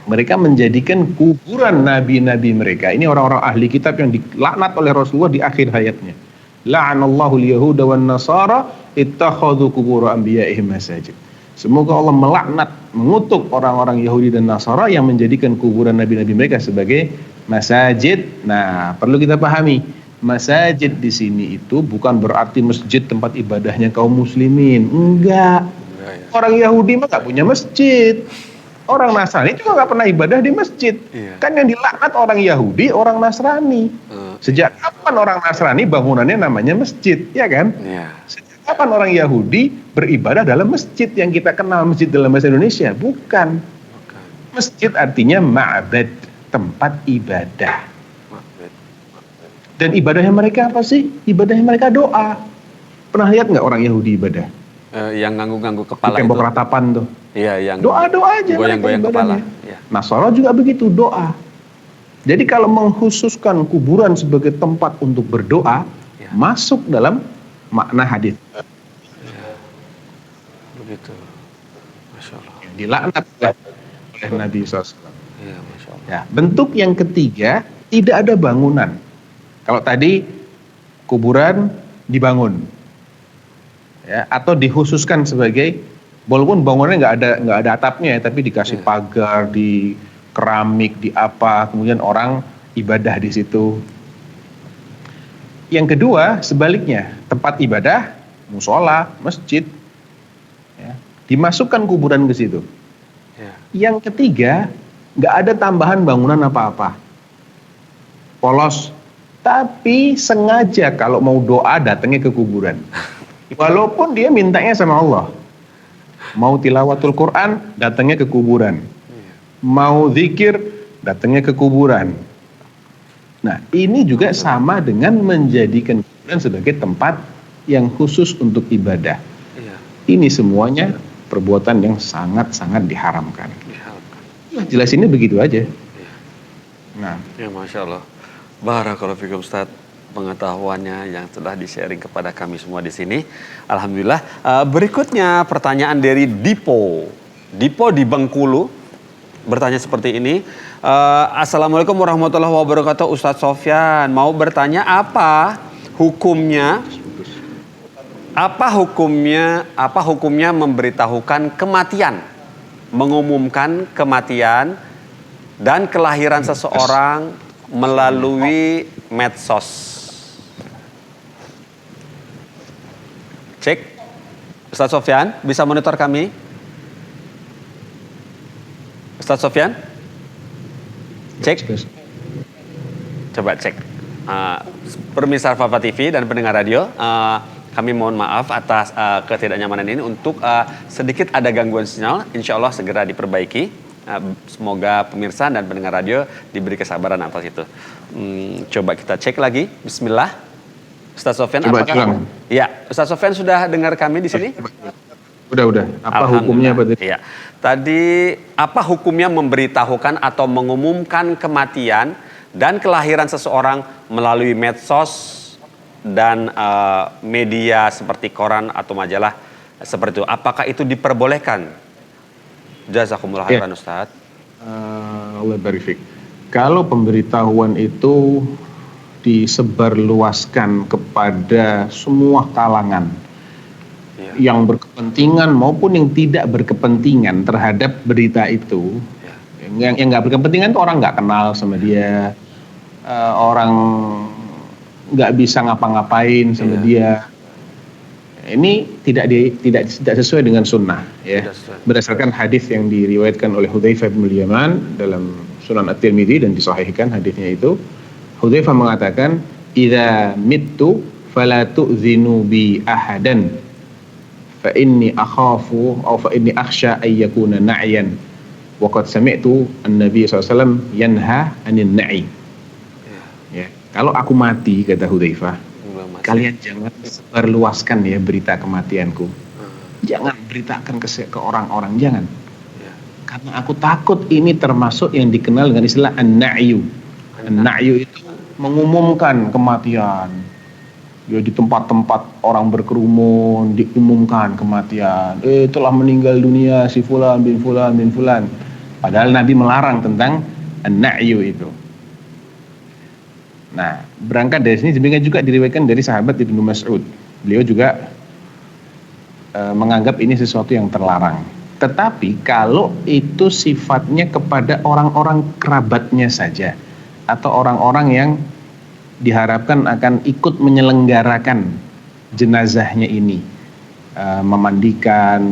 Mereka menjadikan kuburan nabi-nabi mereka. Ini orang-orang ahli kitab yang dilaknat oleh Rasulullah di akhir hayatnya. La'anallahu al-yahuda wan nasara ittakhadhu qubur anbiya'ihim masajid. Semoga Allah melaknat, mengutuk orang-orang Yahudi dan Nasara yang menjadikan kuburan nabi-nabi mereka sebagai masajid. Nah, perlu kita pahami, masajid di sini itu bukan berarti masjid tempat ibadahnya kaum muslimin. Enggak. Orang Yahudi mah gak punya masjid. Orang Nasrani juga gak pernah ibadah di masjid. Iya. Kan yang dilaknat orang Yahudi, orang Nasrani. Sejak kapan orang Nasrani bangunannya namanya masjid, ya kan? Iya. Sejak kapan orang Yahudi beribadah dalam masjid yang kita kenal masjid dalam bahasa Indonesia? Bukan. Masjid artinya ma'bad, tempat ibadah. Dan ibadahnya mereka apa sih? Ibadahnya mereka doa. Pernah lihat nggak orang Yahudi ibadah? Yang ngangguk-ngangguk Di kepala tembok itu. ratapan tuh. Iya, yang Doa-doa aja goyang-goyang mereka kepala. ibadahnya. Iya. Nasara juga begitu, doa. Jadi kalau mengkhususkan kuburan sebagai tempat untuk berdoa, Ya. masuk dalam makna hadis. Begitu. Masya Allah. Dilaknat oleh Nabi SAW. Iya, Masya Allah. Ya, bentuk yang ketiga, tidak ada bangunan. Kalau tadi kuburan dibangun, ya, atau dikhususkan sebagai, walaupun bangunannya nggak ada atapnya ya, tapi dikasih pagar, di keramik, di apa, kemudian orang ibadah di situ. Yang kedua, sebaliknya, tempat ibadah, musola, masjid, ya, dimasukkan kuburan ke situ. Ya. Yang ketiga, nggak ada tambahan bangunan apa-apa, polos, tapi sengaja kalau mau doa datangnya ke kuburan. Walaupun dia mintanya sama Allah. Mau tilawatul Quran, datangnya ke kuburan. Mau zikir, datangnya ke kuburan. Nah, ini juga sama dengan menjadikan kuburan sebagai tempat yang khusus untuk ibadah. Iya. Ini semuanya perbuatan yang sangat-sangat diharamkan. Diharapkan. Jelasinnya begitu aja. Nah, Ya, Masya Allah. Barakallahu fikum Ustaz, pengetahuannya yang telah di-sharing kepada kami semua di sini. Alhamdulillah. Berikutnya pertanyaan dari Dipo. Dipo di Bengkulu bertanya seperti ini. Assalamualaikum warahmatullahi wabarakatuh Ustadz Sofyan. Mau bertanya apa hukumnya apa hukumnya memberitahukan kematian, mengumumkan kematian dan kelahiran seseorang melalui medsos. Cek, Ustaz Sofyan bisa monitor kami? Ustaz Sofyan? Cek. Coba cek. Pemirsa Fafa TV dan pendengar radio, kami mohon maaf atas ketidaknyamanan ini. Untuk sedikit ada gangguan sinyal, insya Allah segera diperbaiki. Semoga pemirsa dan pendengar radio diberi kesabaran atas itu. Coba kita cek lagi. Bismillah. Ustaz Sofyan, Coba apakah? Ya, Ustaz Sofyan sudah dengar kami di sini? Udah. Apa hukumnya apa tadi? Iya. Tadi apa hukumnya memberitahukan atau mengumumkan kematian dan kelahiran seseorang melalui medsos dan media seperti koran atau majalah seperti itu? Apakah itu diperbolehkan? Jazakumullah khairan, Ustaz. Allah barifik. Kalau pemberitahuan itu disebarluaskan kepada semua kalangan yang berkepentingan maupun yang tidak berkepentingan terhadap berita itu, yang nggak berkepentingan itu orang nggak kenal sama dia, orang nggak bisa ngapa-ngapain sama dia. Ini tidak sesuai dengan sunnah, ya. Berdasarkan hadis yang diriwayatkan oleh Hudzaifah bin Yaman dalam Sunan At-Tirmidzi dan disahihkan hadisnya itu, Hudzaifah mengatakan, "Idza mittu fala tu'zinu bi ahadan, fa inni akhafu aw fa inni akhsha ay yakuna na'yan, wa qad sami'tu an-nabiy sallallahu alaihi wasallam yanha 'anil na'i." Ya, kalau aku mati, kata Hudzaifah, kalian jangan sebarluaskan ya berita kematianku. Jangan beritakan ke orang-orang, jangan. Karena aku takut ini termasuk yang dikenal dengan istilah an-na'yu. An-na'yu itu mengumumkan kematian. Ya, di tempat-tempat orang berkerumun diumumkan kematian. Telah meninggal dunia si fulan bin fulan bin fulan. Padahal Nabi melarang tentang an-na'yu itu. Nah, berangkat dari sini demikian juga diriwayatkan dari sahabat Ibnu Mas'ud. Beliau juga menganggap ini sesuatu yang terlarang. Tetapi kalau itu sifatnya kepada orang-orang kerabatnya saja atau orang-orang yang diharapkan akan ikut menyelenggarakan jenazahnya ini, memandikan,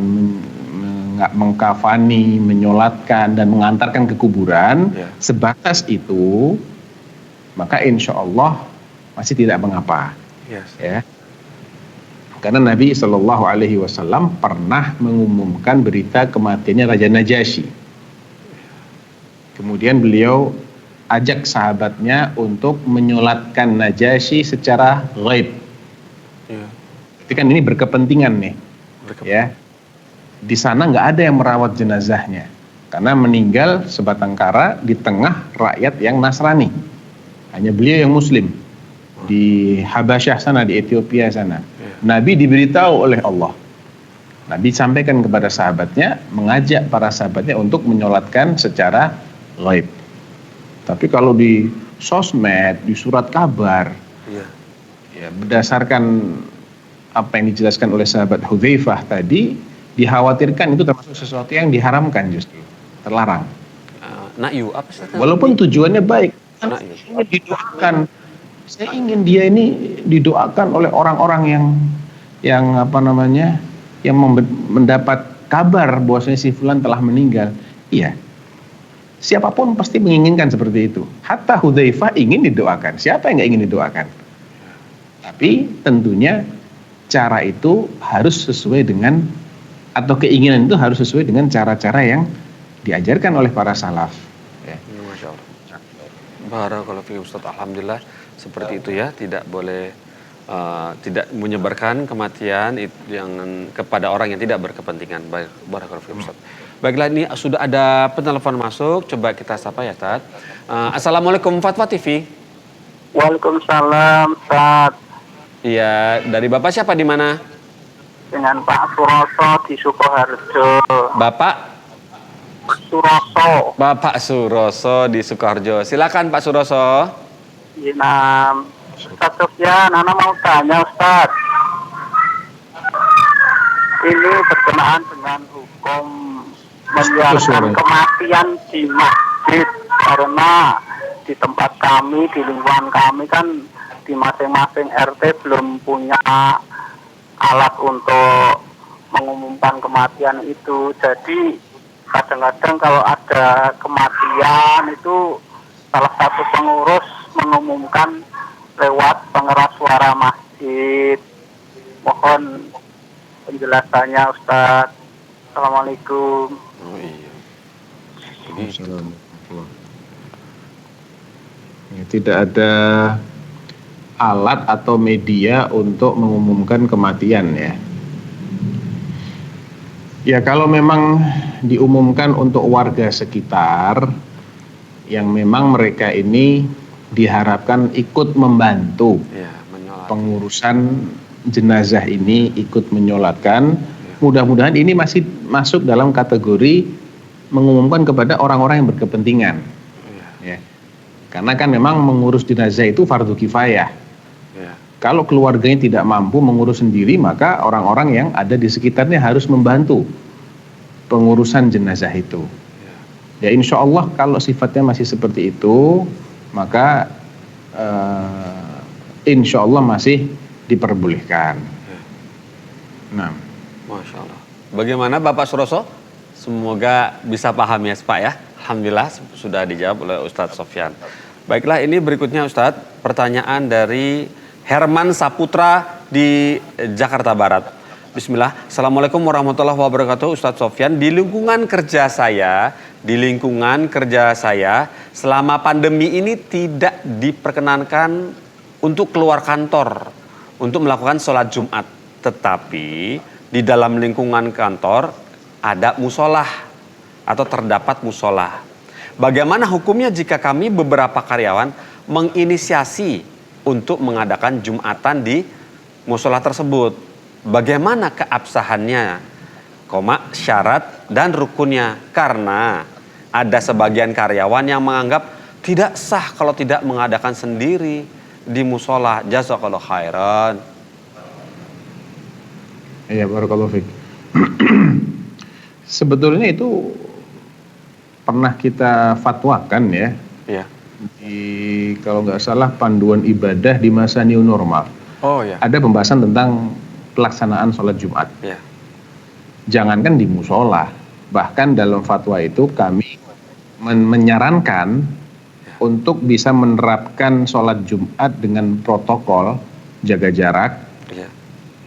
mengkafani, menyolatkan dan mengantarkan ke kuburan, sebatas itu, maka insya Allah masih tidak mengapa, ya. Karena Nabi Shallallahu Alaihi Wasallam pernah mengumumkan berita kematiannya Raja Najasyi. Kemudian beliau ajak sahabatnya untuk menyolatkan Najasyi secara ghaib. Jadi kan ini berkepentingan nih, ya. Di sana nggak ada yang merawat jenazahnya, karena meninggal sebatang kara di tengah rakyat yang Nasrani. Hanya beliau yang Muslim di Habasyah sana, di Ethiopia sana. Nabi diberitahu oleh Allah. Nabi sampaikan kepada sahabatnya, mengajak para sahabatnya untuk menyolatkan secara ghaib. Tapi kalau di sosmed, di surat kabar, ya berdasarkan apa yang dijelaskan oleh sahabat Hudzaifah tadi, dikhawatirkan itu termasuk sesuatu yang diharamkan, justru terlarang. Na'yu apa sih? Walaupun tujuannya baik. Ingin didoakan, saya ingin dia ini didoakan oleh orang-orang yang mendapat kabar bahwasanya si fulan telah meninggal. Iya, siapapun pasti menginginkan seperti itu. Hatta Hudzaifah ingin didoakan. Siapa yang nggak ingin didoakan? Tapi tentunya cara itu harus sesuai dengan, atau keinginan itu harus sesuai dengan cara-cara yang diajarkan oleh para salaf. Barakallahu fiikum Ustaz. Alhamdulillah seperti itu ya, tidak boleh tidak menyebarkan kematian yang kepada orang yang tidak berkepentingan. Barakallahu fiikum Ustaz. Baiklah, ini sudah ada penelpon masuk, coba kita sapa ya Ustaz. Assalamualaikum Fatwa TV. Waalaikumsalam Ustaz. Iya, dari Bapak siapa di mana? Dengan Pak Suroso di Sukoharjo. Bapak Suroso. Bapak Suroso di Sukoharjo. Silakan Pak Suroso. Inam. Ustaz Sofyan, Ana mau tanya Ustaz. Ini berkenaan dengan hukum menyiarkan kematian di masjid, karena di tempat kami, di lingkungan kami kan di masing-masing RT belum punya alat untuk mengumumkan kematian itu. Jadi kadang-kadang kalau ada kematian itu salah satu pengurus mengumumkan lewat pengeras suara masjid. Mohon penjelasannya Ustaz. Assalamualaikum. Oh iya. Ya, tidak ada alat atau media untuk mengumumkan kematian ya. Ya kalau memang diumumkan untuk warga sekitar yang memang mereka ini diharapkan ikut membantu Ya, menyolat. pengurusan jenazah ini, ikut menyolatkan, mudah-mudahan ini masih masuk dalam kategori mengumumkan kepada orang-orang yang berkepentingan. Ya. Karena kan memang mengurus jenazah itu fardu kifayah. Ya. Kalau keluarganya tidak mampu mengurus sendiri, maka orang-orang yang ada di sekitarnya harus membantu pengurusan jenazah itu. Ya insya Allah kalau sifatnya masih seperti itu, maka insya Allah masih diperbolehkan. Nah, Masya Allah. Bagaimana Bapak Suroso? Semoga bisa paham ya Pak ya. Alhamdulillah sudah dijawab oleh Ustadz Sofyan. Baiklah, ini berikutnya Ustadz, pertanyaan dari Herman Saputra di Jakarta Barat. Bismillah. Assalamualaikum warahmatullahi wabarakatuh Ustadz Sofyan. Di lingkungan kerja saya selama pandemi ini tidak diperkenankan untuk keluar kantor untuk melakukan sholat Jumat. Tetapi di dalam lingkungan kantor ada musolah atau terdapat musolah. Bagaimana hukumnya jika kami beberapa karyawan menginisiasi untuk mengadakan Jumatan di musolah tersebut? Bagaimana keabsahannya, syarat dan rukunnya? Karena ada sebagian karyawan yang menganggap tidak sah kalau tidak mengadakan sendiri di musolah. Jazakallahu khairan. ya barakallahu fiik. Sebetulnya itu pernah kita fatwakan ya. Ya. Kalau nggak salah panduan ibadah di masa new normal. Oh ya. Ada pembahasan tentang pelaksanaan sholat Jumat. Ya. Jangankan di musola, bahkan dalam fatwa itu kami menyarankan untuk bisa menerapkan sholat Jumat dengan protokol jaga jarak. Ya.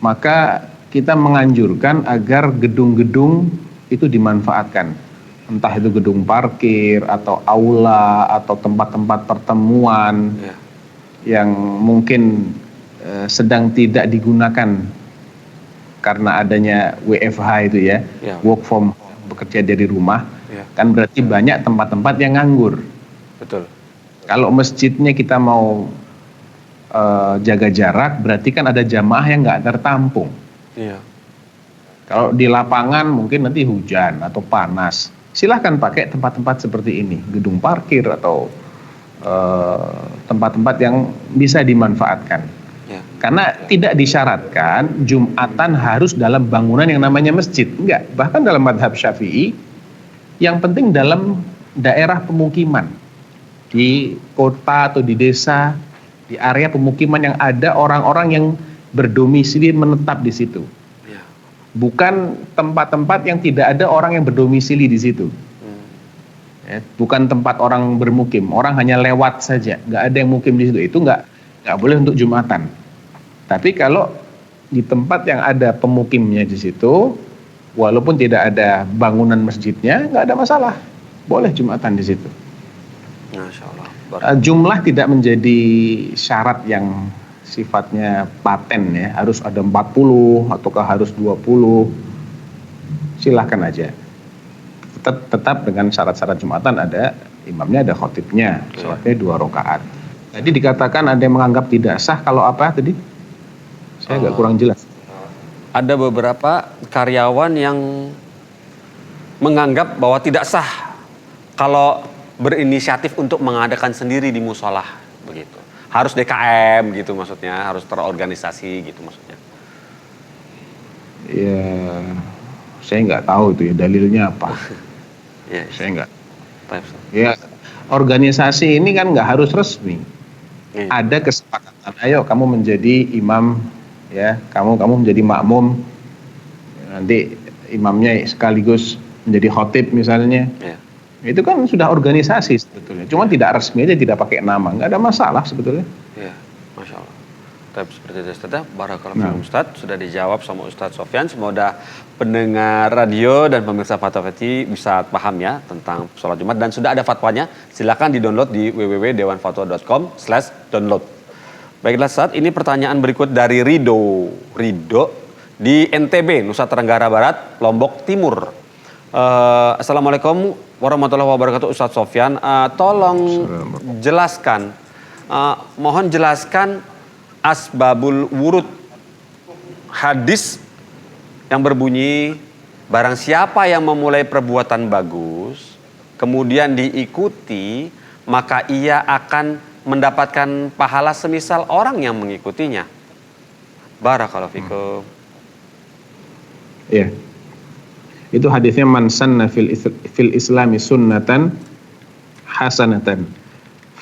Maka kita menganjurkan agar gedung-gedung itu dimanfaatkan. Entah itu gedung parkir atau aula atau tempat-tempat pertemuan yang mungkin sedang tidak digunakan karena adanya WFH itu ya, work from bekerja dari rumah, kan berarti banyak tempat-tempat yang nganggur. Betul. Kalau masjidnya kita mau jaga jarak, berarti kan ada jamaah yang nggak tertampung. Iya. Kalau di lapangan mungkin nanti hujan atau panas, silahkan pakai tempat-tempat seperti ini, gedung parkir atau tempat-tempat yang bisa dimanfaatkan. Ya. Karena tidak disyaratkan Jumatan harus dalam bangunan yang namanya masjid, enggak. Bahkan dalam madhab Syafi'i, yang penting dalam daerah pemukiman, di kota atau di desa, di area pemukiman yang ada orang-orang yang berdomisili menetap di situ. Bukan tempat-tempat yang tidak ada orang yang berdomisili di situ. Ya, bukan tempat orang bermukim, orang hanya lewat saja, nggak ada yang mukim di situ. Itu nggak boleh untuk Jumatan. Tapi kalau di tempat yang ada pemukimnya di situ, walaupun tidak ada bangunan masjidnya, nggak ada masalah, boleh Jumatan di situ. Masya Allah. Jumlah tidak menjadi syarat yang sifatnya paten ya, harus ada 40 ataukah harus 20, silahkan aja. Tetap dengan syarat-syarat Jumatan, ada imamnya, ada khotibnya, sholatnya 2 rakaat. Tadi dikatakan ada yang menganggap tidak sah, kalau apa tadi? Saya agak kurang jelas. Ada beberapa karyawan yang menganggap bahwa tidak sah kalau berinisiatif untuk mengadakan sendiri di musolah begitu. harus DKM gitu maksudnya, harus terorganisasi gitu maksudnya. Ya, saya nggak tahu itu ya dalilnya apa. Ya, Saya nggak. baik, Ustaz. Ya, organisasi ini kan nggak harus resmi. Iya. Ada kesepakatan. Ayo kamu menjadi imam, ya. Kamu menjadi makmum. Nanti imamnya sekaligus menjadi khotib misalnya. Iya. Itu kan sudah organisasi sebetulnya. Cuma tidak resmi aja, tidak pakai nama. Nggak ada masalah sebetulnya. Iya, Masya Allah. Tapi seperti itu Ustaz, barakallahu fikum Ustaz. Sudah dijawab sama Ustaz Sofyan. Semoga pendengar radio dan pemirsa Fatwa TV bisa paham ya tentang sholat Jumat. Dan sudah ada fatwanya, silakan di-download di www.dewanfatwa.com/download. Baiklah Ustaz, ini pertanyaan berikut dari Rido di NTB, Nusa Tenggara Barat, Lombok Timur. Assalamualaikum warahmatullahi wabarakatuh Ustaz Sofyan. Tolong jelaskan, mohon jelaskan asbabul wurud hadis yang berbunyi barang siapa yang memulai perbuatan bagus kemudian diikuti maka ia akan mendapatkan pahala semisal orang yang mengikutinya. Barakallahu fikum. Ya. Itu hadisnya man sanna fil islami sunnatan hasanatan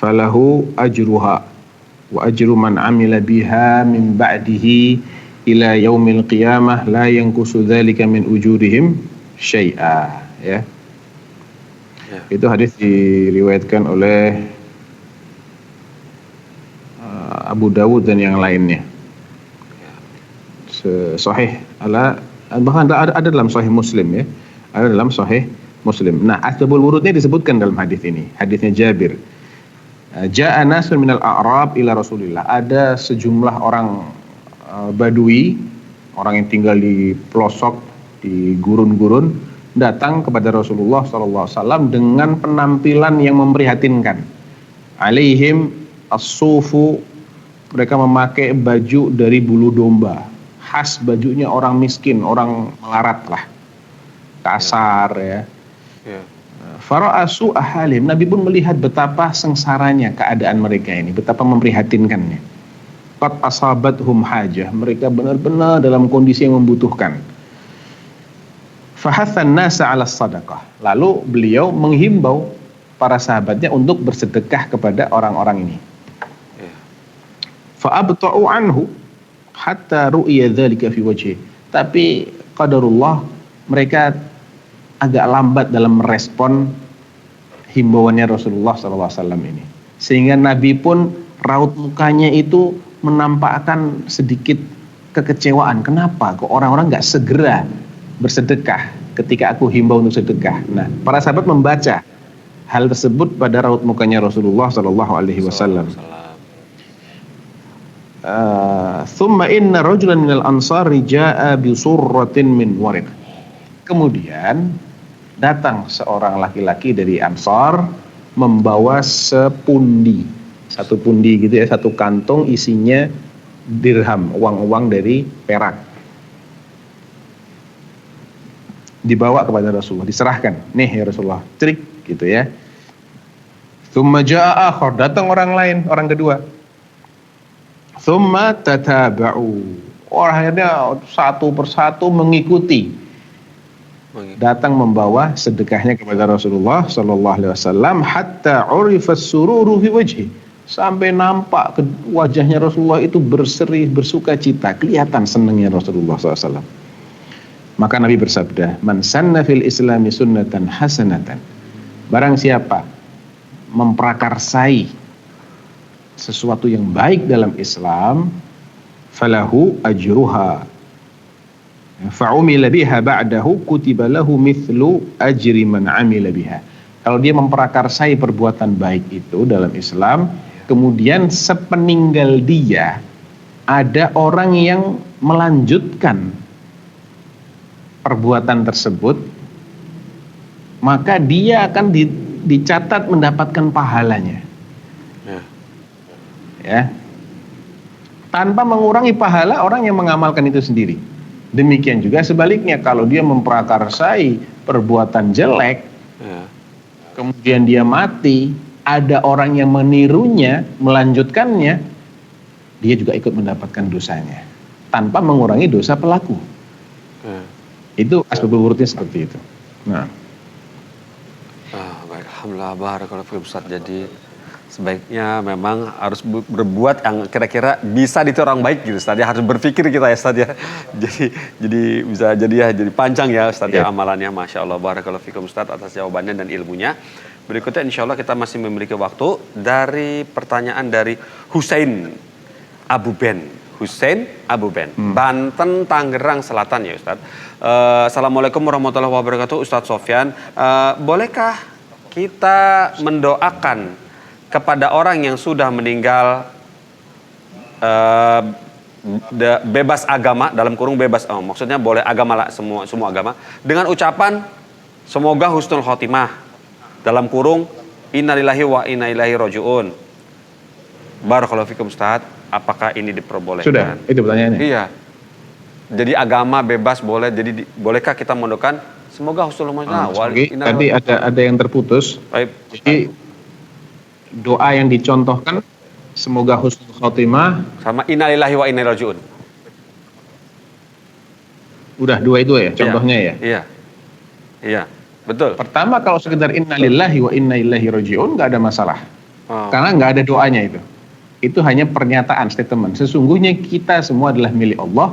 falahu ajruha wa ajru man amila biha min ba'dihi ila yaumil qiyamah la yanqusu dzalika min ujurihim syai'a, ya. Itu hadis diriwayatkan oleh Abu Dawud dan yang lainnya. Sahih bahkan ada dalam Sahih Muslim, ya. Ada dalam Sahih Muslim. Nah, asbabul wurudnya disebutkan dalam hadis ini. Hadisnya Jabir. Ja'a nasun minal a'rab ila Rasulillah. Ada sejumlah orang Badui, orang yang tinggal di pelosok, di gurun-gurun, datang kepada Rasulullah SAW dengan penampilan yang memprihatinkan. Alaihim as-sufu, mereka memakai baju dari bulu domba. Khas bajunya orang miskin, orang melarat lah. Kasar, ya. Fara'asu ahalim, Nabi pun melihat betapa sengsaranya keadaan mereka ini, betapa memprihatinkannya. Qad asabathum hajah, mereka benar-benar dalam kondisi yang membutuhkan. Fahathan nasa 'ala sadaqah, lalu beliau menghimbau para sahabatnya untuk bersedekah kepada orang-orang ini. Fa'abta'u anhu hatta ru'iya dzalika fi wajhi. Tapi qadarullah mereka agak lambat dalam merespon himbauannya Rasulullah SAW ini, sehingga Nabi pun raut mukanya itu menampakkan sedikit kekecewaan. Kenapa kok orang-orang nggak segera bersedekah ketika aku himbau untuk sedekah? Nah, para sahabat membaca hal tersebut pada raut mukanya Rasulullah SAW. Thumma inna rajulan minal ansari ja'a bi surratin min warid. Kemudian datang seorang laki-laki dari Ansar membawa sepundi, satu pundi gitu ya, satu kantong isinya dirham, uang-uang dari perak. Dibawa kepada Rasulullah, diserahkan. Nih ya Rasulullah, cerik gitu ya. Tsumma jaa akhar, datang orang lain, orang kedua. Tsumma tataba'u. Akhirnya satu persatu mengikuti. Datang membawa sedekahnya kepada Rasulullah sallallahu alaihi wasallam hatta urifa sururu fi wajhi, sampai nampak wajahnya Rasulullah itu berseri, bersuka cita, kelihatan senangnya Rasulullah SAW. Maka Nabi bersabda, man sanna fil islami sunnatan hasanatan, barang siapa memprakarsai sesuatu yang baik dalam Islam, falahu ajruha fa'umila biha ba'dahu kutiba lahu mithlu ajri man amila biha. Kalau dia memprakarsai perbuatan baik itu dalam Islam, kemudian sepeninggal dia ada orang yang melanjutkan perbuatan tersebut, maka dia akan dicatat mendapatkan pahalanya. Ya. Tanpa mengurangi pahala orang yang mengamalkan itu sendiri. Demikian juga sebaliknya, kalau dia memprakarsai perbuatan jelek, kemudian dia mati, ada orang yang menirunya, melanjutkannya, dia juga ikut mendapatkan dosanya tanpa mengurangi dosa pelaku. Itu asbabul wurudnya seperti itu. Nah, baik, alhamdulillah, barakallahu fiikum Ustaz. Jadi sebaiknya memang harus berbuat yang kira-kira bisa ditiru orang baik gitu Ustaz. Ya, harus berpikir kita ya Ustaz ya. Jadi bisa jadi ya jadi panjang ya Ustaz ya amalannya. Masya Allah, barakallahu fiikum Ustaz atas jawabannya dan ilmunya. Berikutnya insya Allah kita masih memiliki waktu dari pertanyaan dari Husain Abu Ben. Banten, Tangerang Selatan ya Ustaz. Assalamualaikum warahmatullahi wabarakatuh Ustaz Sofyan. Bolehkah kita mendoakan kepada orang yang sudah meninggal bebas agama, dalam kurung bebas, maksudnya boleh agama lah, semua agama, dengan ucapan semoga husnul khotimah, dalam kurung innalillahi wa inna ilaihi rajiun. Barakallahu fikum Ustaz, apakah ini diperbolehkan? Sudah, itu pertanyaannya. Iya. Jadi agama bebas boleh, jadi bolehkah kita mendoakan semoga husnul khotimah? Tadi ada yang terputus. Baik. Jadi doa yang dicontohkan semoga husnul khotimah sama innalillahi wa inna ilaihi rajiun. Udah dua itu ya contohnya ya? Iya, betul. Pertama kalau sekedar innalillahi wa inna ilaihi rajiun nggak ada masalah. Karena nggak ada doanya itu. Itu hanya pernyataan, statement. Sesungguhnya kita semua adalah milik Allah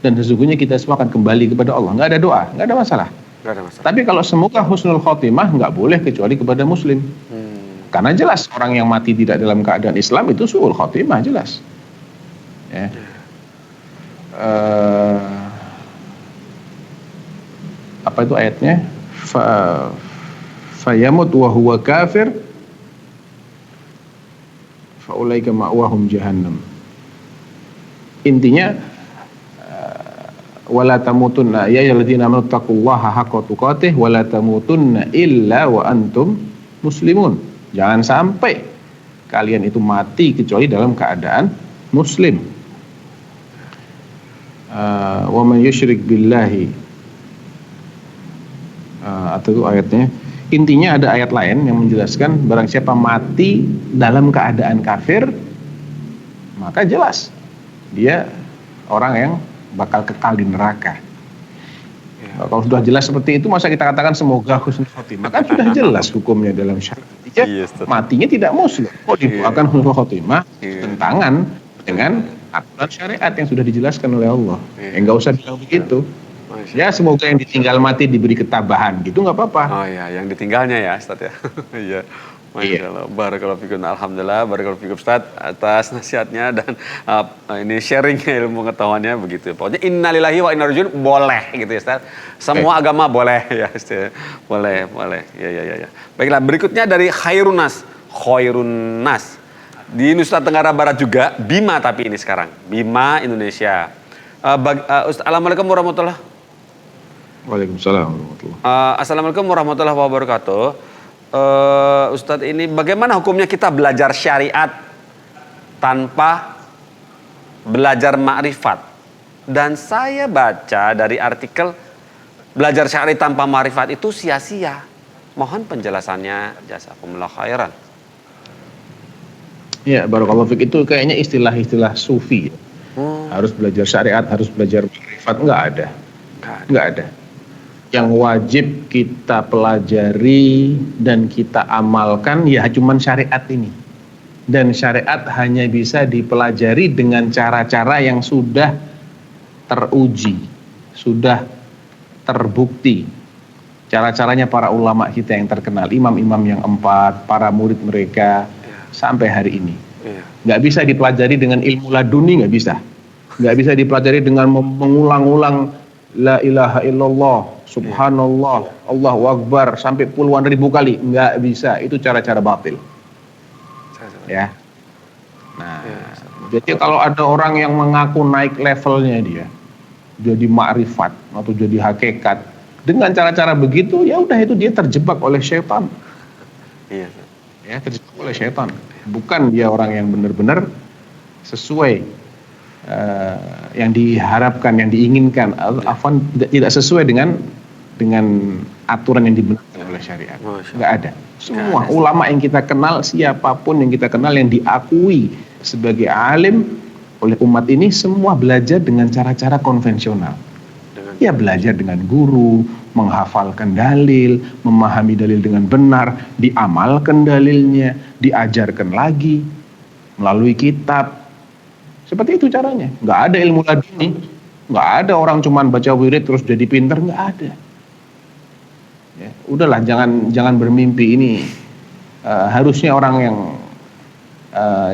dan sesungguhnya kita semua akan kembali kepada Allah. Nggak ada doa, nggak ada masalah. Nggak ada masalah. Tapi kalau semoga husnul khotimah nggak boleh kecuali kepada muslim. Karena jelas orang yang mati tidak dalam keadaan Islam itu su'ul khotimah jelas. Ya. Apa itu ayatnya? Fayamut wa huwa kafir faulaika ma'wahum jahannam. Intinya wala tamutunna ya ayyuhalladzina amanu taqullaha haqqa tuqatih wala tamutunna illa wa antum muslimun. Jangan sampai kalian itu mati kecuali dalam keadaan muslim. Wa man yusyrik billahi, atau itu ayatnya. Intinya ada ayat lain yang menjelaskan barang siapa mati dalam keadaan kafir, maka jelas dia orang yang bakal kekal di neraka. Kalau sudah jelas seperti itu, masa kita katakan semoga husnul khotimah? Kan sudah jelas hukumnya dalam syariat. Matinya tidak muslim, kok didoakan husnul khotimah? Tentangan dengan aturan syariat yang sudah dijelaskan oleh Allah. Enggak usah bilang begitu. Ya semoga yang ditinggal mati diberi ketabahan, gitu nggak apa-apa. Oh iya, yang ditinggalnya ya Ustaz ya. Iya. Masya Allah, barakallahu fikum. Alhamdulillah, barakallahu fikum Ustaz atas nasihatnya dan ini sharing ilmu pengetahuannya begitu. Pokoknya innalillahi wa inna ilaihi rajiun boleh gitu ya Ustaz. Semua agama boleh ya Ustaz. Boleh. Ya. Baiklah, berikutnya dari Khairun Nas. Di Nusa Tenggara Barat juga, Bima tapi ini sekarang. Bima Indonesia. Assalamualaikum warahmatullahi. Waalaikumsalam warahmatullahi. Assalamualaikum warahmatullahi wabarakatuh. Ustadz ini bagaimana hukumnya kita belajar syariat tanpa belajar ma'rifat? Dan saya baca dari artikel belajar syariat tanpa ma'rifat itu sia-sia. Mohon penjelasannya, jazakumullah khairan. Ya, barakallahu fiik, itu kayaknya istilah-istilah sufi. Harus belajar syariat, harus belajar ma'rifat, enggak ada. Yang wajib kita pelajari dan kita amalkan ya cuman syariat ini. Dan syariat hanya bisa dipelajari dengan cara-cara yang sudah teruji, sudah terbukti. Cara-caranya para ulama kita yang terkenal, imam-imam yang 4, para murid mereka sampai hari ini. Nggak bisa dipelajari dengan ilmu laduni, nggak bisa. Nggak bisa dipelajari dengan mengulang-ulang la ilaha illallah, subhanallah, Allahu akbar sampai puluhan ribu kali, nggak bisa. Itu cara-cara batil. Ya. Nah, jadi kalau ada orang yang mengaku naik levelnya dia, jadi ma'rifat atau jadi hakikat dengan cara-cara begitu, ya udah itu dia terjebak oleh syaitan. Iya. Ya, terjebak oleh syaitan. Bukan dia orang yang benar-benar sesuai yang diharapkan, yang diinginkan, tidak sesuai dengan aturan yang dibenarkan oleh syariat. Nggak ada. Semua ulama yang kita kenal, siapapun yang kita kenal yang diakui sebagai alim oleh umat ini, semua belajar dengan cara-cara konvensional. Ya belajar dengan guru, menghafalkan dalil, memahami dalil dengan benar, diamalkan dalilnya, diajarkan lagi melalui kitab. Seperti itu caranya. Nggak ada ilmu laduni, nggak ada orang cuman baca wirid terus jadi pinter, nggak ada. Ya, udahlah, jangan bermimpi ini. Harusnya orang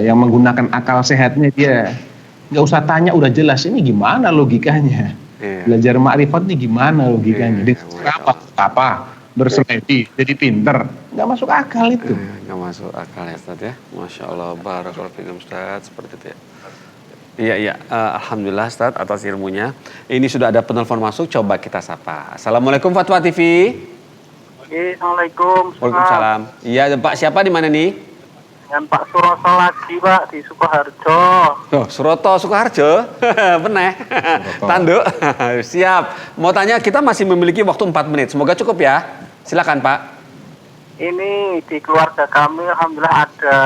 yang menggunakan akal sehatnya, dia nggak usah tanya, udah jelas ini gimana logikanya. Belajar makrifat ini gimana logikanya. Apa bersemedi jadi pinter, nggak masuk akal itu. Nggak masuk akal ya Ustaz ya. Masya Allah, barakallahu fikum Ustaz, seperti itu ya. Iya, alhamdulillah Ustaz atas ilmunya. Ini sudah ada penelpon masuk, coba kita sapa. Assalamualaikum Fatwa TV. Assalamualaikum. Waalaikumsalam. Iya Pak, siapa di mana nih? Dengan Pak Suroso lagi Pak di Sukoharjo. Oh, Suroto Sukoharjo. Bener. Tanduk. Siap. Mau tanya, kita masih memiliki waktu 4 menit. Semoga cukup ya. Silakan Pak. Ini di keluarga kami alhamdulillah ada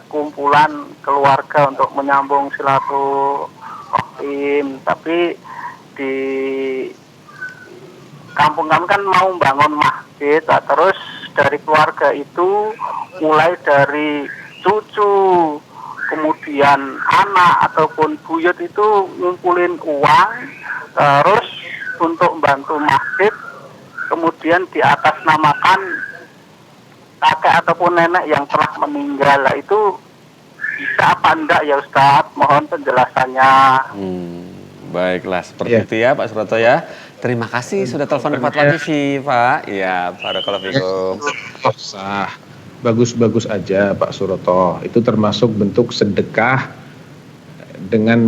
kumpulan keluarga untuk menyambung silaturahim, tapi di kampung kami kan mau bangun masjid, terus dari keluarga itu mulai dari cucu, kemudian anak ataupun buyut itu ngumpulin uang terus untuk membantu masjid, kemudian diatasnamakan kakek ataupun nenek yang telah meninggal. Itu bisa apa enggak ya Ustaz? Mohon penjelasannya. Baiklah, seperti itu ya Pak Suroto ya. Terima kasih sudah telepon Fatwa TV Pak. Iya, barakallahu fikum. Sah. Bagus-bagus aja Pak Suroto. Itu termasuk bentuk sedekah dengan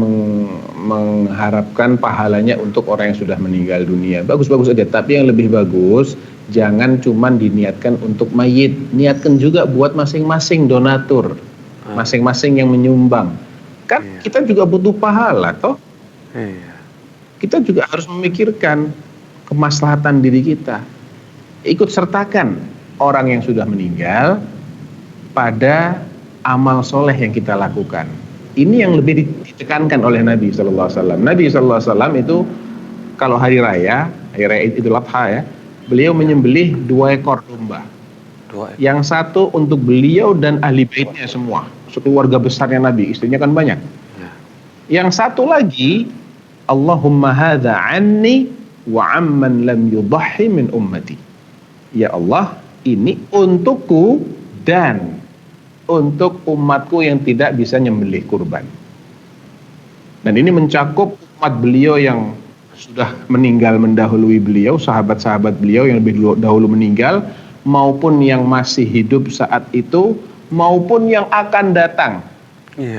mengharapkan pahalanya untuk orang yang sudah meninggal dunia. Bagus-bagus aja, tapi yang lebih bagus jangan cuman diniatkan untuk mayit, niatkan juga buat masing-masing donatur, masing-masing yang menyumbang. Kan kita juga butuh pahala toh. Kita juga harus memikirkan kemaslahatan diri kita. Ikut sertakan orang yang sudah meninggal pada amal soleh yang kita lakukan. Ini yang lebih ditekankan oleh Nabi SAW. Nabi SAW itu kalau hari raya Idul Adha ya, beliau menyembelih 2 ekor domba. Yang satu untuk beliau dan ahli baitnya semua, keluarga besarnya Nabi, istrinya kan banyak. Yang satu lagi, Allahumma hadza anni wa amman lam yudahhi min ummati. Ya Allah, ini untukku dan untuk umatku yang tidak bisa nyembelih kurban. Dan ini mencakup umat beliau yang sudah meninggal mendahului beliau, sahabat-sahabat beliau yang lebih dahulu meninggal, maupun yang masih hidup saat itu, maupun yang akan datang.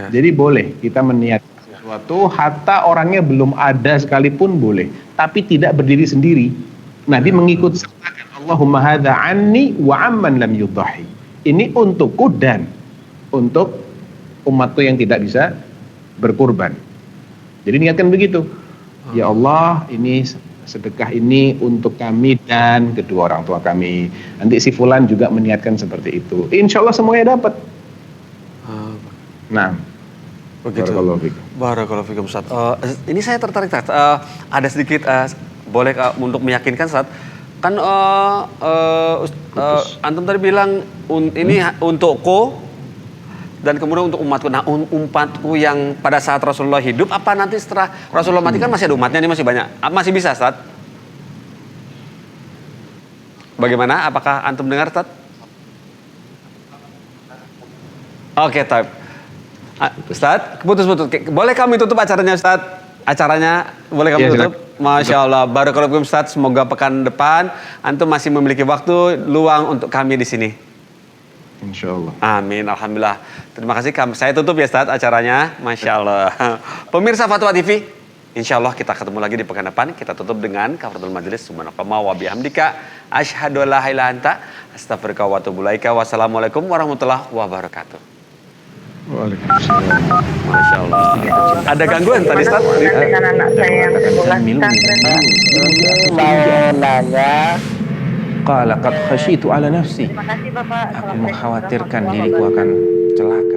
Jadi boleh kita meniatkan sesuatu, hatta orangnya belum ada sekalipun boleh, tapi tidak berdiri sendiri. Nabi mengikut sertakan Allahumma hadza anni wa amman lam yudhahi. Ini untukku dan untuk umatku yang tidak bisa berkurban. Jadi niatkan begitu. Ya Allah, ini sedekah ini untuk kami dan kedua orang tua kami. Nanti si fulan juga meniatkan seperti itu. Insya Allah semuanya dapat. Nah, begitu. Barakallahu fikum Ustaz. Ini saya tertarik Ustaz. Ada sedikit boleh untuk meyakinkan Ustaz. Kan antum tadi bilang ini untukku dan kemudian untuk umatku. Nah, umatku yang pada saat Rasulullah hidup, apa nanti setelah Rasulullah mati kan masih ada umatnya, ini masih banyak. Masih bisa, Ustaz? Bagaimana? Apakah antum dengar, Ustaz? Oke, Taib. Ustaz, putus-putus. Boleh kami tutup acaranya, Ustaz? Acaranya boleh kami tutup? Masya Allah. Barakallahu fikum, Ustaz. Semoga pekan depan antum masih memiliki waktu luang untuk kami di sini. Insya Allah. Amin, alhamdulillah. Terima kasih. Saya tutup ya Ustaz acaranya. Masya Allah. Pemirsa Fatwa TV, insya Allah kita ketemu lagi di pekan depan. Kita tutup dengan kafaratul majelis. Subhanakallahumma wa bihamdika asyhadu an la ilaha illa anta astaghfiruka wa atubu ilaika. Wassalamualaikum warahmatullahi wabarakatuh. Waalaikumsalam. Masya Allah. Ada gangguan tadi Ustaz? Dengan anak saya yang sekolah pesantren. Mau nanya, Qala qad khasyitu ala nafsi. Terima kasih Bapak. Aku mengkhawatirkan diriku akan celaka.